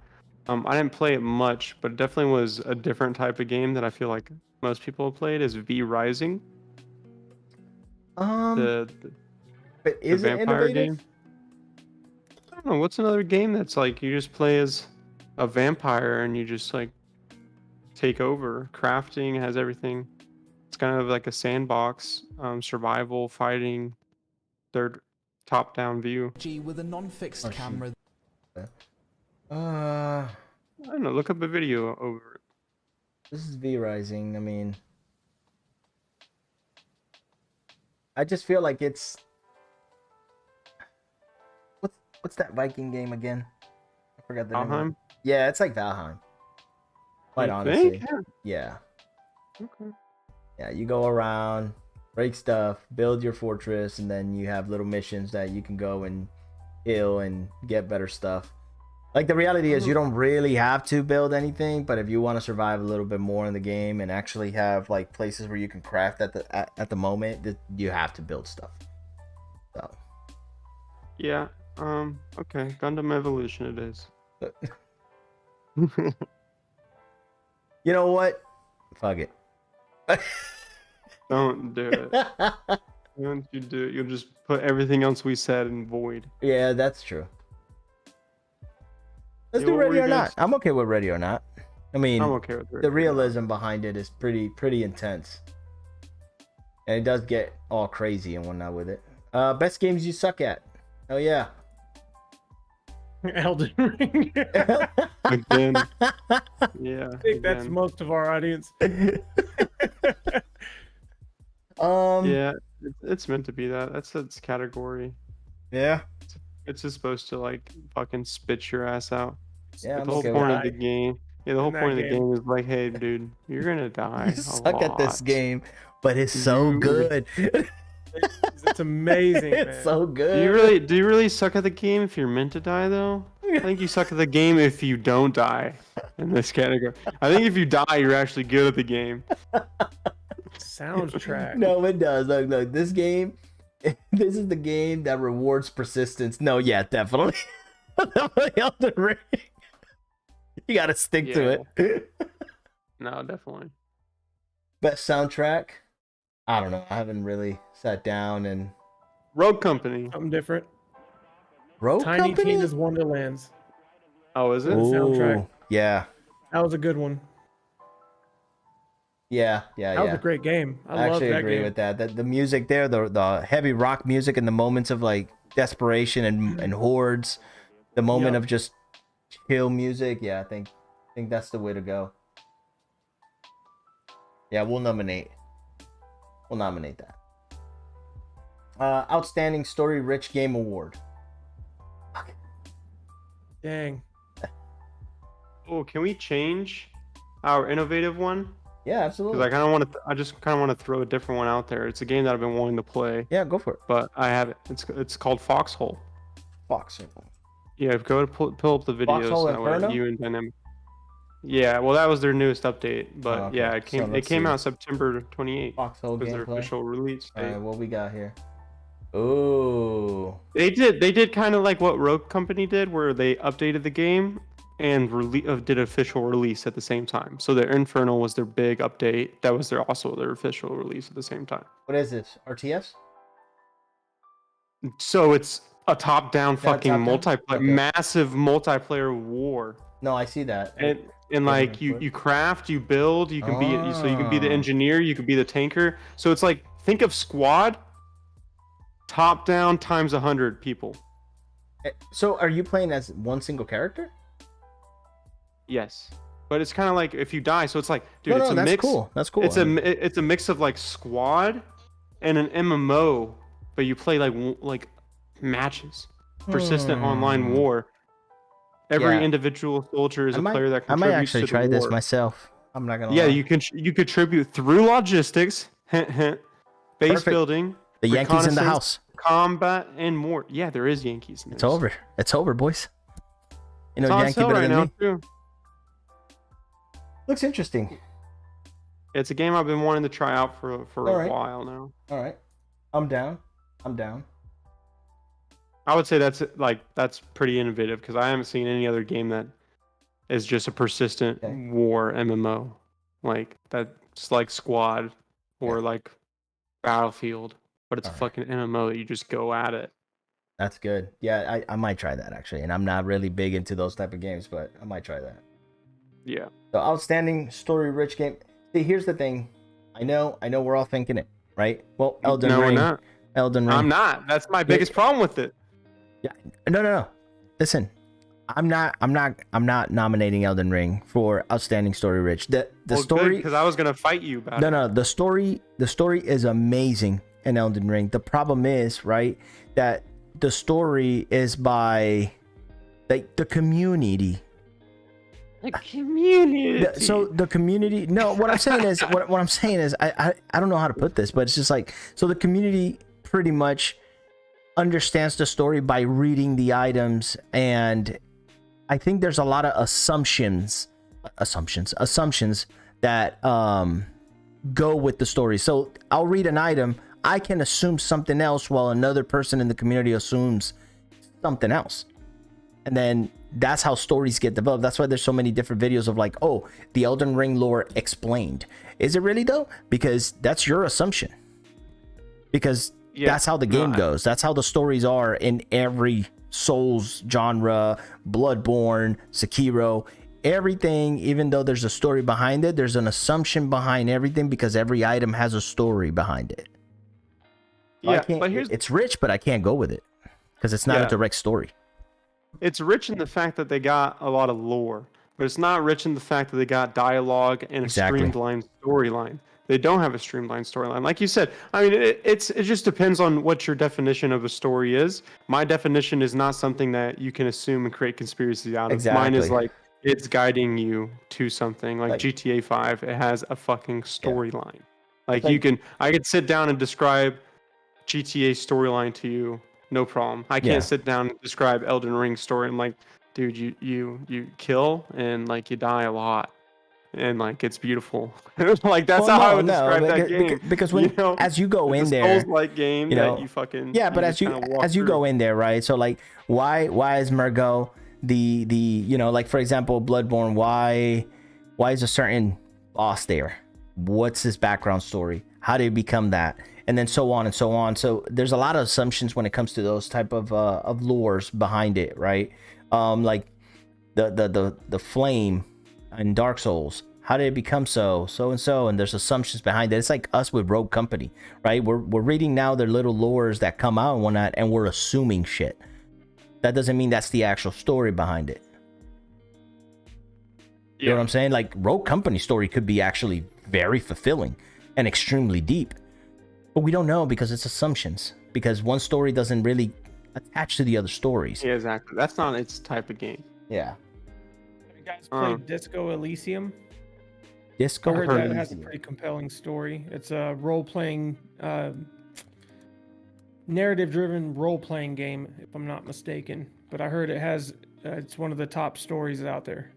I didn't play it much, but it definitely was a different type of game that I feel like most people have played. Is V Rising, the But is it vampire innovative? game? I don't know. What's another game that's like you just play as a vampire and you just like take over. Crafting has everything. It's kind of like a sandbox, survival, fighting, third top-down view. With a non-fixed Oh, shoot. camera. Uh, I don't know. Look up a video over it. this is V Rising. I mean, I just feel like it's what's that Viking game again? I forgot the name. of it. Valheim? Yeah, it's like Valheim. Quite You honestly, think? yeah. Okay. Yeah, you go around, break stuff, build your fortress, and then you have little missions that you can go and kill and get better stuff. Like the reality is you don't really have to build anything, but if you want to survive a little bit more in the game and actually have like places where you can craft at the moment, you have to build stuff. So Yeah. Okay. Gundam Evolution it is. you know what? Fuck it. Don't do it. Once you do it, you'll just put everything else we said in void. Yeah, that's true. Let's Yeah, do what were Ready you or gonna Not. I'm okay with Ready or Not. I mean, I'm okay with it. the realism behind it is pretty intense, and it does get all crazy and whatnot with it. Best games you suck at. Oh yeah. Elden Ring. I Again. Yeah. think that's again. most of our audience. Yeah, it's meant to be that. That's its category. Yeah. It's just supposed to like fucking spit your ass out. Yeah, The I'm whole okay with point that. of the game. Yeah, the whole In that point of the game. game is like, hey, dude, you're gonna die. You a suck at this lot. game, but it's so You- good. It's amazing, man. It's so Do good. you really suck at the game if you're meant to die though? I think you suck at the game if you don't die in this category. I think if you die, you're actually good at the game. Soundtrack. No, it does. Look, this game. This is the game that rewards persistence. No, yeah, definitely. Definitely Elden Ring. You gotta stick to it. No, definitely. Best soundtrack? I don't know. I haven't really sat down and Rogue Company. Something different. Rogue Tiny Company. Tina's Wonderlands. Oh, is it? Ooh. soundtrack. Yeah, That was a good one. yeah. That was a great game. I love actually that agree game. with that. The music there, the heavy rock music, and the moments of like desperation and hordes, the moment Yep. of just chill music. Yeah, I think that's the way to go. Yeah, we'll nominate that. Outstanding story rich game award. Dang. Oh, can we change our innovative one? Yeah, absolutely. Because I kind of want to. I just kind of want to throw a different one out there. It's a game that I've been wanting to play, Yeah, go for it. but I haven't. It's called Foxhole. Fox. Yeah, go to pull up the videos. Foxhole that way Inferno? you and Dynamic. Yeah, well, that was their newest update, but Oh, okay. yeah, it So came let's out see. September 28th. Foxhole Was their gameplay. official release All date. right, what we got here? Ooh. They did kind of like what Rogue Company did, where they updated the game and did official release at the same time. So their Inferno was their big update. That was also their official release at the same time. What is this? RTS? So it's a top-down fucking top-down? multiplayer, Okay. massive multiplayer war. No, I see that. And like you craft, you build, you can be so you can be the Ah. engineer, you can be the tanker. So it's like think of Squad, top down times 100 people. So are you playing as one single character? Yes, but it's kind of like if you die, so it's like dude, no, it's a that's mix. cool. That's cool. It's a mix of like Squad and an MMO, but you play like matches, persistent online war. Every Yeah. individual soldier is a player that I might contributes actually to the try this war. myself. I'm not gonna Yeah, lie. you contribute through logistics, hint hint, base Perfect. building, The Yankees in the reconnaissance, house. combat, and more. Yeah, there is Yankees in this. It's over. It's over, boys. You know, It's on Yankee sale better right than now me. too. Looks interesting. It's a game I've been wanting to try out for All right. a while now. All right, I'm down. I'm down. I would say that's pretty innovative because I haven't seen any other game that is just a persistent Okay. war MMO like that's like Squad or Okay. like Battlefield, but it's a Alright. fucking MMO that you just go at it. That's good. Yeah, I might try that actually. And I'm not really big into those type of games, but I might try that. Yeah. So outstanding story rich game. See, here's the thing. I know we're all thinking it, right? Well, Elden No, we're Ring. not. Elden Ring. I'm not. That's my biggest problem with it. No. Listen, I'm not nominating Elden Ring for outstanding story rich. The story because I was gonna fight you about it. No, the story is amazing in Elden Ring. The problem is, right, that the story is by like the community. The community. So the community. No, what I'm saying is, what I'm saying is, I don't know how to put this, but it's just like, so the community pretty much understands the story by reading the items, and I think there's a lot of assumptions that go with the story. So I'll read an item, I can assume something else while another person in the community assumes something else. And then that's how stories get developed. That's why there's so many different videos of like, oh, the Elden Ring lore explained. Is it really though? Because that's your assumption. Because that's how the game goes. That's how the stories are in every Souls genre, Bloodborne, Sekiro, everything. Even though there's a story behind it, there's an assumption behind everything because every item has a story behind it. So Yeah, but it's rich, but I can't go with it because it's not a direct story. It's rich in the fact that they got a lot of lore, but it's not rich in the fact that they got dialogue and a streamlined storyline. They don't have a streamlined storyline. Like you said, I mean, it just depends on what your definition of a story is. My definition is not something that you can assume and create conspiracies out of. Mine is like, it's guiding you to something. Like GTA 5, it has a fucking storyline. Like I could sit down and describe GTA storyline to you, no problem. I can't sit down and describe Elden Ring story. I'm like, dude, you kill and like you die a lot. And like it's beautiful, like that's how I would describe that game. Because when as you go in there, Souls-like game that you fucking but as you go in there, right? So like, why is Mergo the like for example Bloodborne? Why is a certain boss there? What's his background story? How did he become that? And then so on and so on. So there's a lot of assumptions when it comes to those type of lores behind it, right? Like the flame in Dark Souls, how did it become so and so, and there's assumptions behind it. It's like us with Rogue Company, right? We're reading now their little lores that come out and whatnot, and we're assuming shit. That doesn't mean that's the actual story behind it. You know what I'm saying? Like Rogue Company story could be actually very fulfilling and extremely deep, but we don't know because it's assumptions, because one story doesn't really attach to the other stories. Yeah, exactly. That's not its type of game. Yeah. You guys played Disco Elysium? I heard that has a pretty compelling story. It's a role-playing, narrative-driven role-playing game, if I'm not mistaken. But I heard it has, it's one of the top stories out there.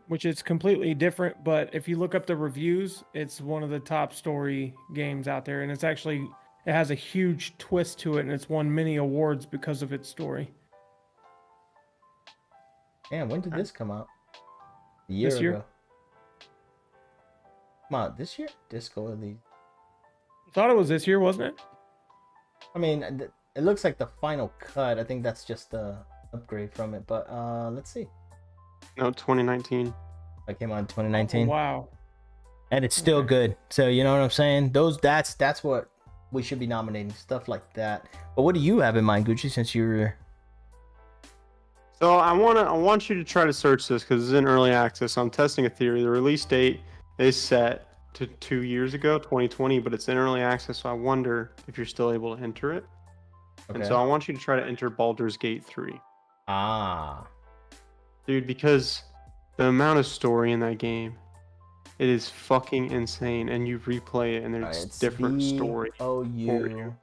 Which is completely different, but if you look up the reviews, it's one of the top story games out there, and it's actually, it has a huge twist to it, and it's won many awards because of its story. Damn, when did this come out? A year ago. Come on, this year? Disco Elysium. I thought it was this year, wasn't it? I mean, it looks like the final cut. I think that's just the upgrade from it, but let's see. No, 2019. It came out in 2019. Oh, wow. And it's still good. So you know what I'm saying? That's what we should be nominating, stuff like that. But what do you have in mind, Gucci, since you're... So I want you to try to search this because it's in early access. So I'm testing a theory. The release date is set to 2 years ago, 2020, but it's in early access. So I wonder if you're still able to enter it. Okay. And so I want you to try to enter Baldur's Gate 3. Ah. Dude, because the amount of story in that game It is fucking insane, and you replay it, and Alright, there's it's different story VOULDER.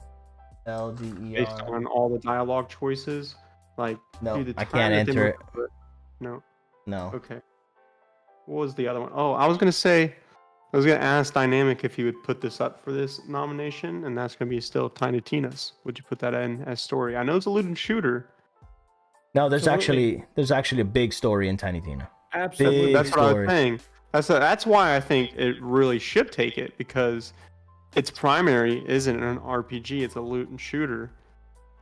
based on all the dialogue choices. Like, No, dude, the I time can't that they enter it. put- No. No. Okay. What was the other one? Oh, I was gonna ask Dynamic if he would put this up for this nomination, and that's gonna be still Tiny Tina's. Would you put that in as story? I know it's a loot and shooter. No, there's Absolutely. actually a big story in Tiny Tina. Absolutely. Big That's what I story. was saying. That's why I think it really should take it, because its primary isn't an RPG; it's a loot and shooter,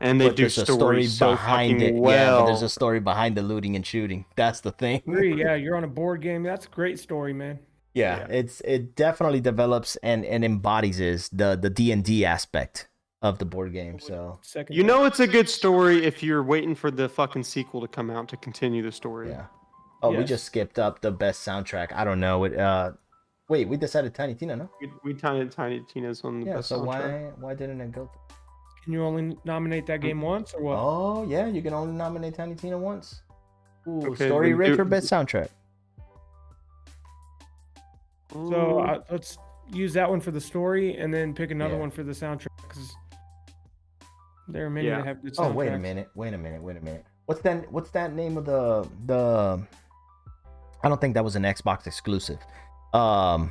and they But do there's a story story so behind fucking it. well. Yeah, but there's a story behind the looting and shooting. That's the thing. Agree, yeah, you're on a board game. That's a great story, man. Yeah, it definitely develops and embodies the D&D aspect of the board game. So Second. You know it's a good story if you're waiting for the fucking sequel to come out to continue the story. yeah. Oh, we Yes. just skipped up the best soundtrack. I don't know. Wait, we decided Tiny Tina, no? We Tiny Tina's on the Yeah. best So soundtrack. why didn't it go? Can you only nominate that game once or what? Oh yeah, you can only nominate Tiny Tina once. Ooh, Okay, story then rip do- for best soundtrack. So let's use that one for the story, and then pick another Yeah. one for the soundtrack, because there are many Yeah. that have good soundtracks. Oh wait a minute. What's that name of the? I don't think that was an Xbox exclusive. That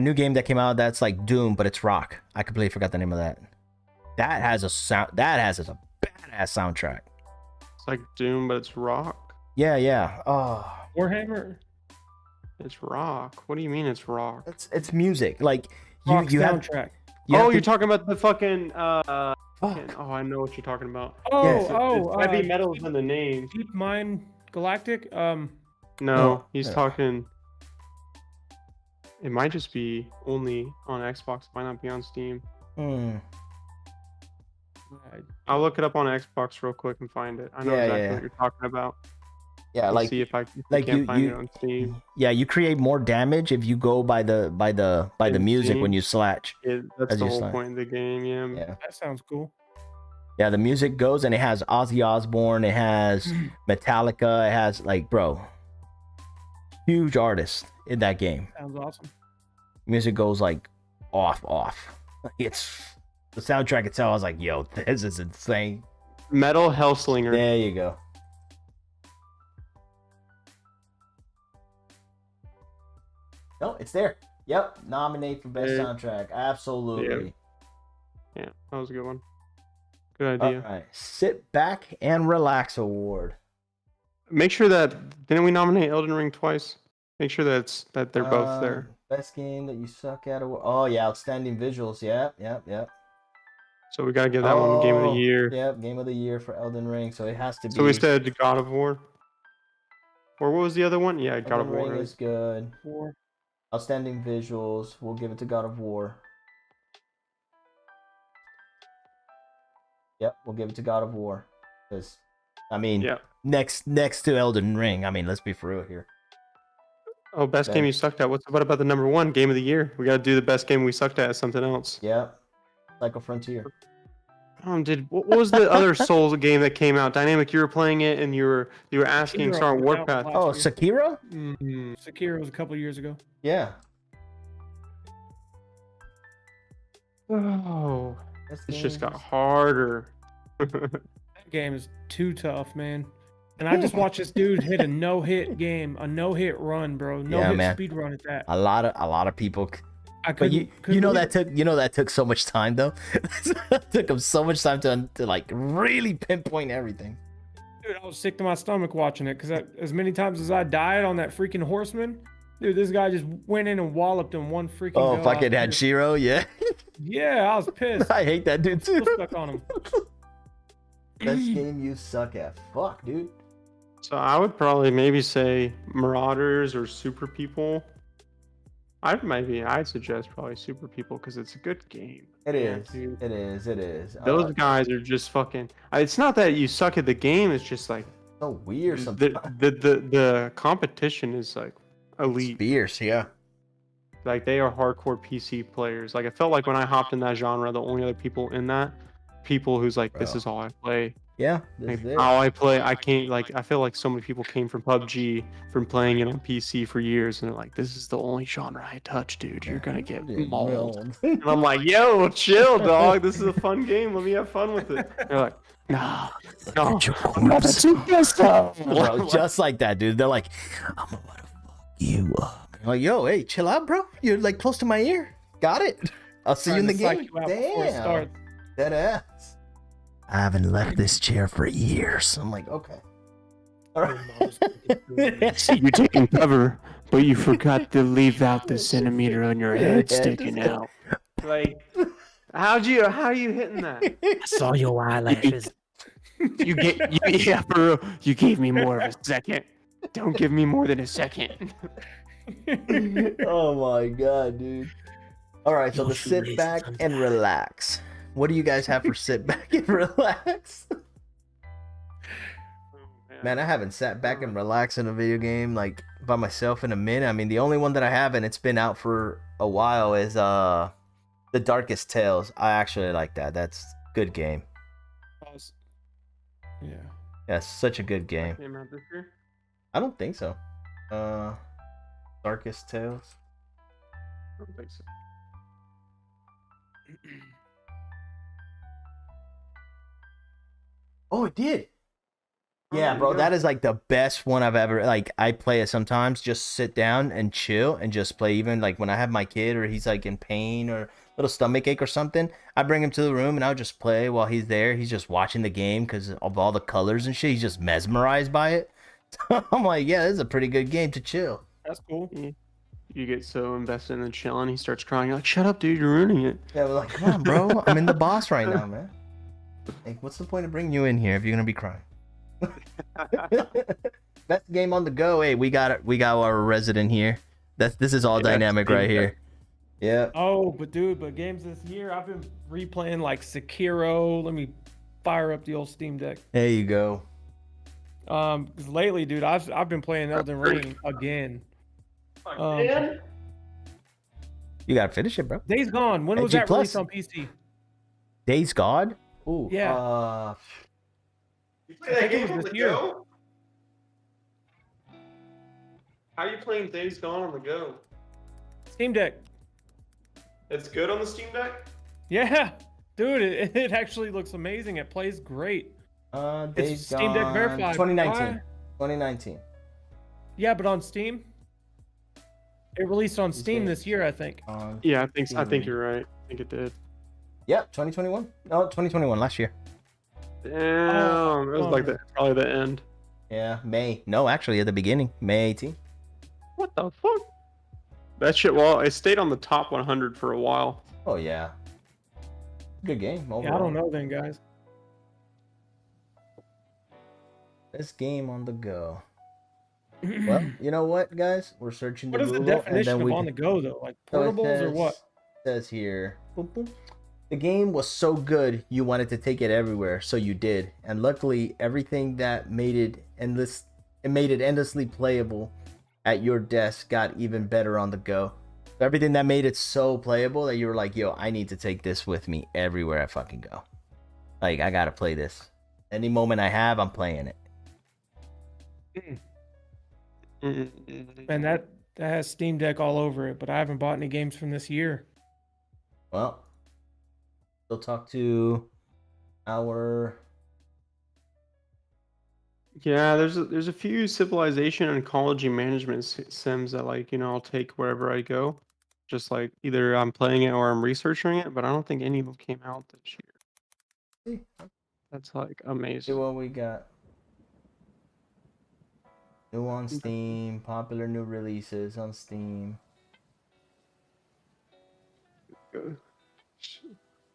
new game that came out that's like Doom, but it's rock. I completely forgot the name of that. That has a sound. That has a badass soundtrack. It's like Doom, but it's rock. Yeah. Oh, Warhammer. It's rock. What do you mean it's rock? it's music. Like Rock you have. soundtrack. You have Oh, to- you're talking about the fucking fuck. oh, I know what you're talking about. Oh, Yes, Heavy metal's in the name. Deep Mind Galactic. No, No. he's Yeah. talking. It might just be only on Xbox. Might not be on Steam. I'll look it up on Xbox real quick and find it. I know Yeah, exactly yeah. what you're talking about. Yeah, Let's like see if I like can't you- find you- it on Steam. yeah, you create more damage if you go by the In music Steam? when you slash. That's As the you whole slide. point of the game. Yeah. Yeah. That sounds cool. Yeah, the music goes and it has Ozzy Osbourne, it has Metallica, it has like bro, huge artist in that game. Sounds awesome. Music goes like off. It's the soundtrack itself. I was like, yo, this is insane. Metal Hellslinger. There you go. No, it's there. Yep, nominate for best Yeah. soundtrack. Absolutely. Yeah, that was a good one. Good idea. All right, sit back and relax award. Make sure that didn't we nominate Elden Ring twice? Make sure that they're both there. Best game that you suck at. Oh yeah, outstanding visuals. Yep. So we gotta give that one Game of the Year. Yep, game of the year for Elden Ring. So it has to be. So we said God of War. Or what was the other one? Yeah, God of Elden Ring War. is good. Four. Outstanding visuals. We'll give it to God of War. Yep, we'll give it to God of War. Because, I mean, Yeah. next to Elden Ring. I mean, let's be for real here. Oh, best game you sucked at. What about the number one Game of the Year? We gotta do the best game we sucked at as something else. Yep. Psycho Frontier. What was the other Souls game that came out? Dynamic, you were playing it and you were asking Sekiro Star was out Warpath. last Oh, year. Sekiro? Mhm. Sekiro was a couple years ago. Yeah. Oh, Best this just got games. harder. That game is too tough, man. And I just watched this dude hit a no-hit game, a no-hit run, bro. No-hit man. speed run at that. A lot of people. I But couldn't. you know that took so much time though. It took him so much time to like really pinpoint everything. Dude, I was sick to my stomach watching it because as many times as I died on that freaking horseman, dude, this guy just went in and walloped him one freaking. Oh, go. fucking I had was pissed. Shiro, yeah. Yeah, I was pissed. I hate that dude too. Still stuck on him. Best game you suck at. Fuck, dude. So I would probably maybe say Marauders or Super People. I'd suggest probably Super People because it's a good game. It Yeah, is. dude. It is. It is. Those guys are just fucking. It's not that you suck at the game. It's just like so weird the sometimes. the competition is like elite. Fierce, yeah. Like they are hardcore PC players. Like I felt like when I hopped in that genre, the only other people in that people who's like, this Bro. is all I play. Yeah, this Like, is it. how I play, I can't, like, I feel like so many people came from PUBG, from playing it on PC for years, and they're like, this is the only genre I touch, dude. You're gonna get mauled. And I'm like, yo, chill, dog. This is a fun game. Let me have fun with it. They're like, nah, no, I'm not a superstar. Bro, just like that, dude. They're like, I'm about to fuck you up. I'm like, yo, hey, chill out, bro. You're like close to my ear. Got it. I'll see you in the Trying to game. psych you out before it Damn. starts. Dead ass. I haven't left this chair for years. I'm like, okay. All right. See, you're taking cover, but you forgot to leave out the centimeter on your head sticking out. Like, how are you hitting that? I saw your eyelashes. Yeah, for real. You gave me more of a second. Don't give me more than a second. Oh my god, dude. All right, so Your the sit shoelaces back sometimes. and relax. What do you guys have for sit back and relax? Man, I haven't sat back and relaxed in a video game like by myself in a minute. I mean, the only one that I have, and it's been out for a while, is The Darkest Tales. I actually like that. That's a good game. Yeah. Yeah, such a good game. Came out this year? I don't think so. Darkest Tales. I don't think so. Oh, it did. Oh, Yeah, there you bro, go. that is like the best one I've ever like. I play it sometimes, just sit down and chill and just play. Even like when I have my kid or he's like in pain or little stomach ache or something, I bring him to the room and I'll just play while he's there. He's just watching the game because of all the colors and shit. He's just mesmerized by it. I'm like, yeah, this is a pretty good game to chill. That's cool. You get so invested in chilling, he starts crying. You're like, shut up, dude, you're ruining it. Yeah, we're like, come on, bro, I'm in the boss right now, man. Like, what's the point of bringing you in here if you're gonna be crying? Best game on the go. Hey, we got our resident here. This is all Yeah, dynamic Steam right Deck. here. Yeah. Oh, but games this year, I've been replaying like Sekiro. Let me fire up the old Steam Deck. There you go. 'Cause lately, dude, I've been playing Elden Ring again. You gotta finish it, bro. Days Gone. When was AG+. that released on PC? Days Gone. Ooh. Yeah. You play that game on the go? How are you playing Days Gone on the go? Steam Deck. It's good on the Steam Deck? Yeah, dude, it actually looks amazing. It plays great. Days Steam Deck Gone, verified. 2019. Why? 2019. Yeah, but on Steam, it released on Steam this year, I think. Yeah, I think you're right. I think it did. Yep, 2021. No, 2021, last year. Damn, it was like probably the end. Yeah, May. No, actually, at the beginning, May 18th. What the fuck? That shit, well, it stayed on the top 100 for a while. Oh yeah. Good game. Yeah, Overall. I don't know then, guys. This game on the go. Well, you know what, guys? We're searching What is the Google, and definition then of we on the go though? Like So it portables or what? says here, boom, boom. The game was so good you wanted to take it everywhere, so you did. And luckily, everything that made it endlessly playable at your desk got even better on the go. Everything that made it so playable that you were like, yo, I need to take this with me everywhere I fucking go. Like, I gotta play this. Any moment I have, I'm playing it. Man, that has Steam Deck all over it, but I haven't bought any games from this year. Well, we'll talk to our... Yeah, there's a few civilization and ecology management sims that, like, I'll take wherever I go. Just like either I'm playing it or I'm researching it, but I don't think any of them came out this year. That's like See amazing. what we got. New on Steam, popular new releases on Steam.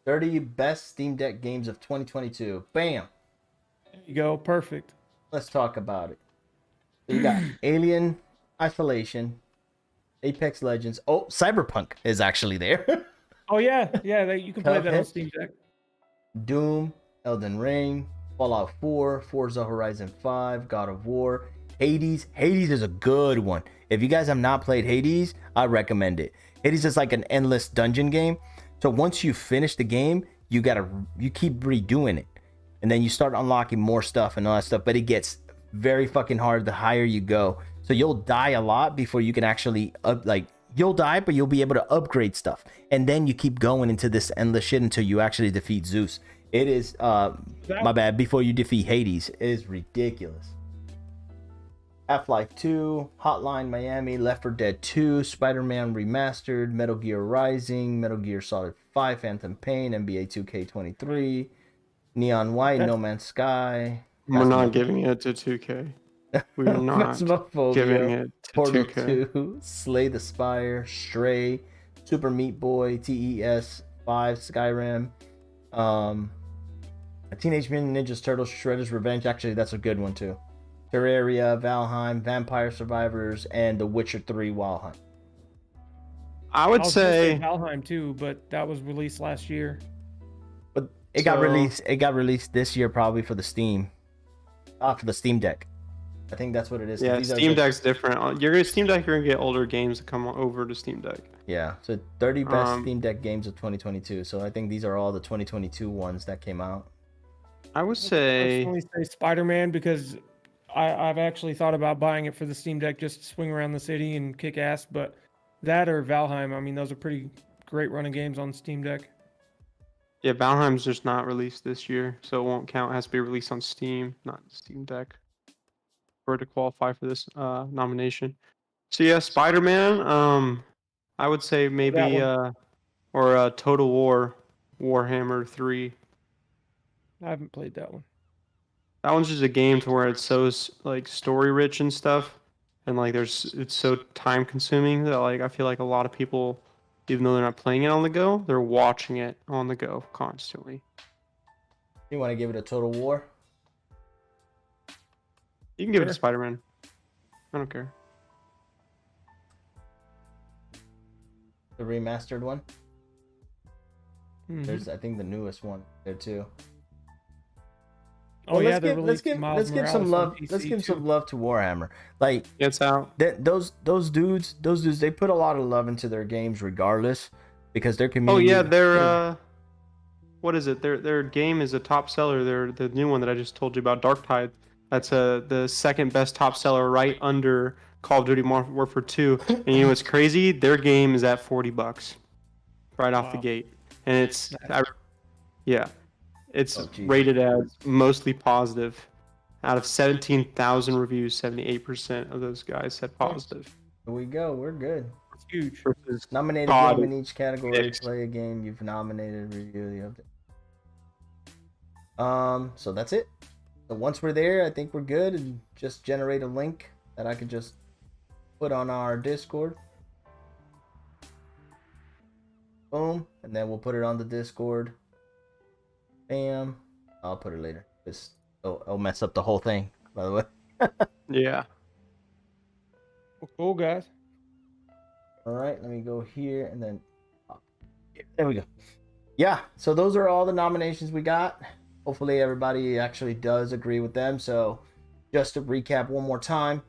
30 best Steam Deck games of 2022. Bam! There you go, perfect. Let's talk about it. So you got Alien Isolation, Apex Legends. Oh, Cyberpunk is actually there. Oh yeah, you can play that on Cuphead. Steam Deck. Doom, Elden Ring, Fallout 4, Forza Horizon 5, God of War, Hades. Hades is a good one. If you guys have not played Hades, I recommend it. Hades is like an endless dungeon game. So once you finish the game, you keep redoing it, and then you start unlocking more stuff and all that stuff. But it gets very fucking hard the higher you go. So you'll die a lot before you can actually you'll die, but you'll be able to upgrade stuff, and then you keep going into this endless shit until you actually defeat Zeus. It is my bad. Before you defeat Hades, it is ridiculous. Half-Life 2, Hotline Miami, Left 4 Dead 2, Spider-Man Remastered, Metal Gear Rising, Metal Gear Solid 5, Phantom Pain, NBA 2K23, Neon White, No Man's Sky. We're not giving it to 2K. We are not giving it to Portal 2K. 2, Slay the Spire, Stray, Super Meat Boy, TES 5, Skyrim, Teenage Mutant Ninja Turtles, Shredder's Revenge. Actually, that's a good one too. Terraria, Valheim, Vampire Survivors, and The Witcher 3 Wild Hunt. I would was gonna say Valheim too, but that was released last year. But it got released. It got released this year, probably for the Steam Deck. I think that's what it is. yeah, These are Steam the- Deck's different. Steam Deck, you're gonna get older games that come over to Steam Deck. Yeah, so 30 best Steam Deck games of 2022. So I think these are all the 2022 ones that came out. I would I say personally say Spider-Man because I've actually thought about buying it for the Steam Deck just to swing around the city and kick ass. But that or Valheim, I mean, those are pretty great running games on Steam Deck. yeah, Valheim's just not released this year, so it won't count. It has to be released on Steam, not Steam Deck, for it to qualify for this nomination. So yeah, Spider-Man. I would say maybe or Total War, Warhammer 3. I haven't played that one. That one's just a game to where it's so like story rich and stuff, and like it's so time consuming that like I feel like a lot of people, even though they're not playing it on the go, they're watching it on the go constantly. You want to give it a Total War? You can give it to Sure. Spider-Man. I don't care. The remastered one? Mhm. There's, I think, the newest one there too. Oh Well, yeah, they're let's releasing Miles give some Morales love. on PC Let's give too. some love to Warhammer. Like It's out. those dudes, they put a lot of love into their games, regardless, because their Oh community. yeah, their what is it? Their game is a top seller. The new one that I just told you about, Dark Tide. That's the second best top seller, right under Call of Duty Modern Warfare 2. And you know what's crazy? Their game is at $40, right off the Wow. gate, and it's Oh, geez. rated as mostly positive. Out of 17,000 reviews, 78% of those guys said positive. Here we go. We're good. It's huge. Versus Nominated God, game in each category. six. Play a game you've nominated. Review the update. So that's it. So once we're there, I think we're good, and just generate a link that I could just put on our Discord. Boom, and then we'll put it on the Discord. Bam. I'll put it later. It'll mess up the whole thing, by the way. yeah. Well, cool guys. All right, let me go here and then there we go. Yeah, so those are all the nominations we got. Hopefully everybody actually does agree with them. So just to recap one more time,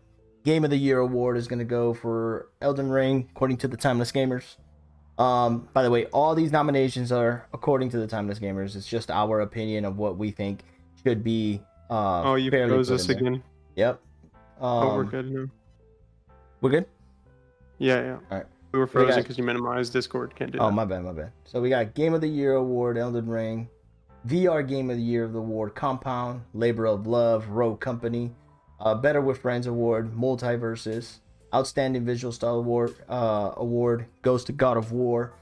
Game of the Year award is going to go for Elden Ring, according to the Timeless Gamers. By the way, all these nominations are according to the Timeless Gamers. It's just our opinion of what we think should be Oh, you fairly froze put us in there. again. Yep. Oh, we're good now. We're good? Yeah, yeah. Alright. We were We frozen got- because you minimized Discord. Can't do Oh, that. my bad. So we got Game of the Year award, Elden Ring, VR Game of the Year of the award, Compound, Labor of Love, Rogue Company, Better with Friends award, Multiverses, Outstanding Visual Style award goes to God of War,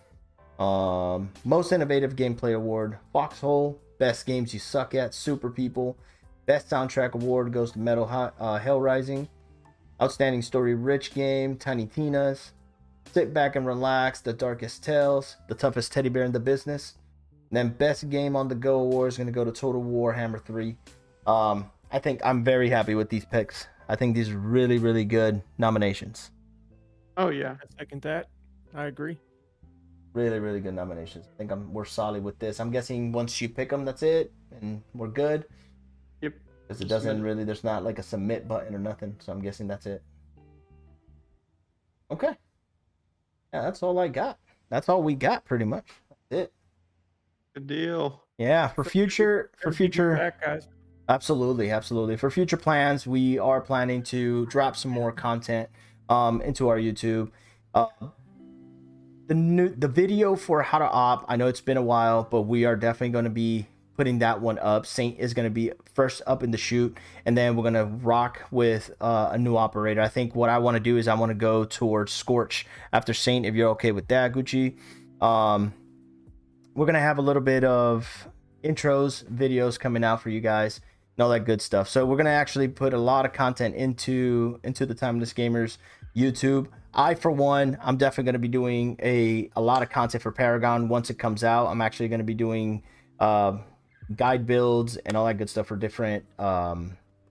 Most Innovative Gameplay award, Foxhole, Best Games You Suck At, Super People, Best Soundtrack award goes to Hell Rising, Outstanding Story Rich Game, Tiny Tina's, Sit Back and Relax, The Darkest Tales, The Toughest Teddy Bear in the Business. And then Best Game on the Go award is going to go to Total War Hammer 3. I think I'm very happy with these picks. I think these are really, really good nominations. Oh yeah. I second that. I agree. Really, really good nominations. I think we're solid with this. I'm guessing once you pick them, that's it, and we're good. Yep. Because it doesn't really, there's not like a submit button or nothing. So I'm guessing that's it. Okay. Yeah, that's all I got. That's all we got, pretty much. That's it. Good deal. Yeah, for future Back, guys. Absolutely. For future plans, we are planning to drop some more content into our YouTube. The video for how to op, I know it's been a while, but we are definitely going to be putting that one up. Saint is going to be first up in the shoot, and then we're going to rock with a new operator. I think what I want to do is I want to go towards Scorch after Saint, if you're okay with that, Gucci. We're going to have a little bit of intros, videos coming out for you guys and all that good stuff. So we're going to actually put a lot of content into the Timeless Gamers YouTube. I, for one, I'm definitely going to be doing a lot of content for Paragon once it comes out. I'm actually going to be doing guide builds and all that good stuff for different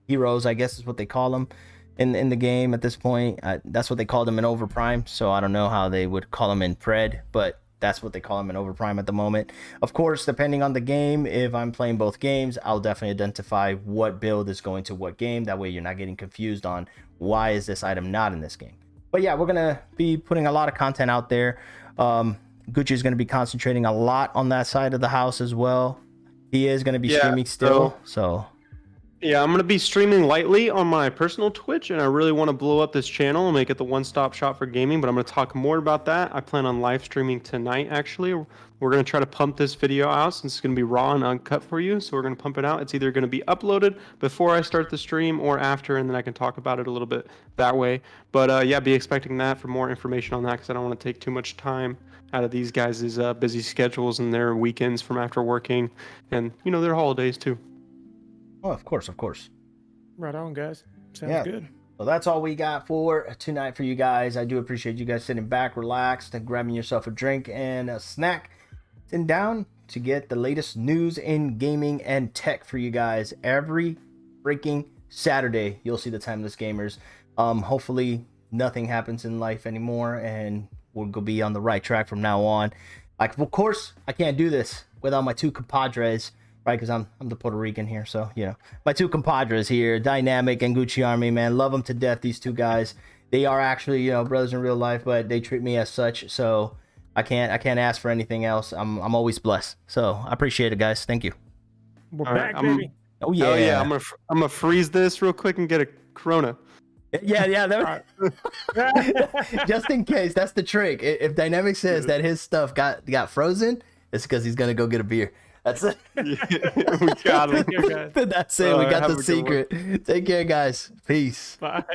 heroes, I guess is what they call them in the game at this point. That's what they call them in Overprime, so I don't know how they would call them in Pred, but that's what they call them in Overprime at the moment. Of course, depending on the game, if I'm playing both games, I'll definitely identify what build is going to what game. That way you're not getting confused on why is this item not in this game. But yeah, we're going to be putting a lot of content out there. Gucci is going to be concentrating a lot on that side of the house as well. He is going to be streaming still, so... Yeah, I'm going to be streaming lightly on my personal Twitch, and I really want to blow up this channel and make it the one-stop shop for gaming, but I'm going to talk more about that. I plan on live streaming tonight, actually. We're going to try to pump this video out since it's going to be raw and uncut for you, so we're going to pump it out. It's either going to be uploaded before I start the stream or after, and then I can talk about it a little bit that way. But yeah, be expecting that for more information on that, because I don't want to take too much time out of these guys' busy schedules and their weekends from after working, and, you know, their holidays, too. Oh, of course. Right on, guys. Sounds Yeah. good. Well, that's all we got for tonight for you guys. I do appreciate you guys sitting back, relaxed, and grabbing yourself a drink and a snack. Sitting down to get the latest news in gaming and tech for you guys. Every freaking Saturday, you'll see the Timeless Gamers. Hopefully, nothing happens in life anymore, and we'll go be on the right track from now on. Like, of course, I can't do this without my two compadres. Right, because I'm the Puerto Rican here, so, you know. My two compadres here, Dynamic and Gucci Army, man. Love them to death, these two guys. They are actually, you know, brothers in real life, but they treat me as such, so I can't ask for anything else. I'm always blessed. So I appreciate it, guys. Thank you. We're All right, back, baby. Oh, yeah. Oh, yeah, I'm gonna freeze this real quick and get a Corona. Yeah. Just in case, that's the trick. If Dynamic says that his stuff got frozen, it's because he's going to go get a beer. That's it. We got him. Take care, guys. That's it. We got have the a good one. secret. Take care, guys. Peace. Bye.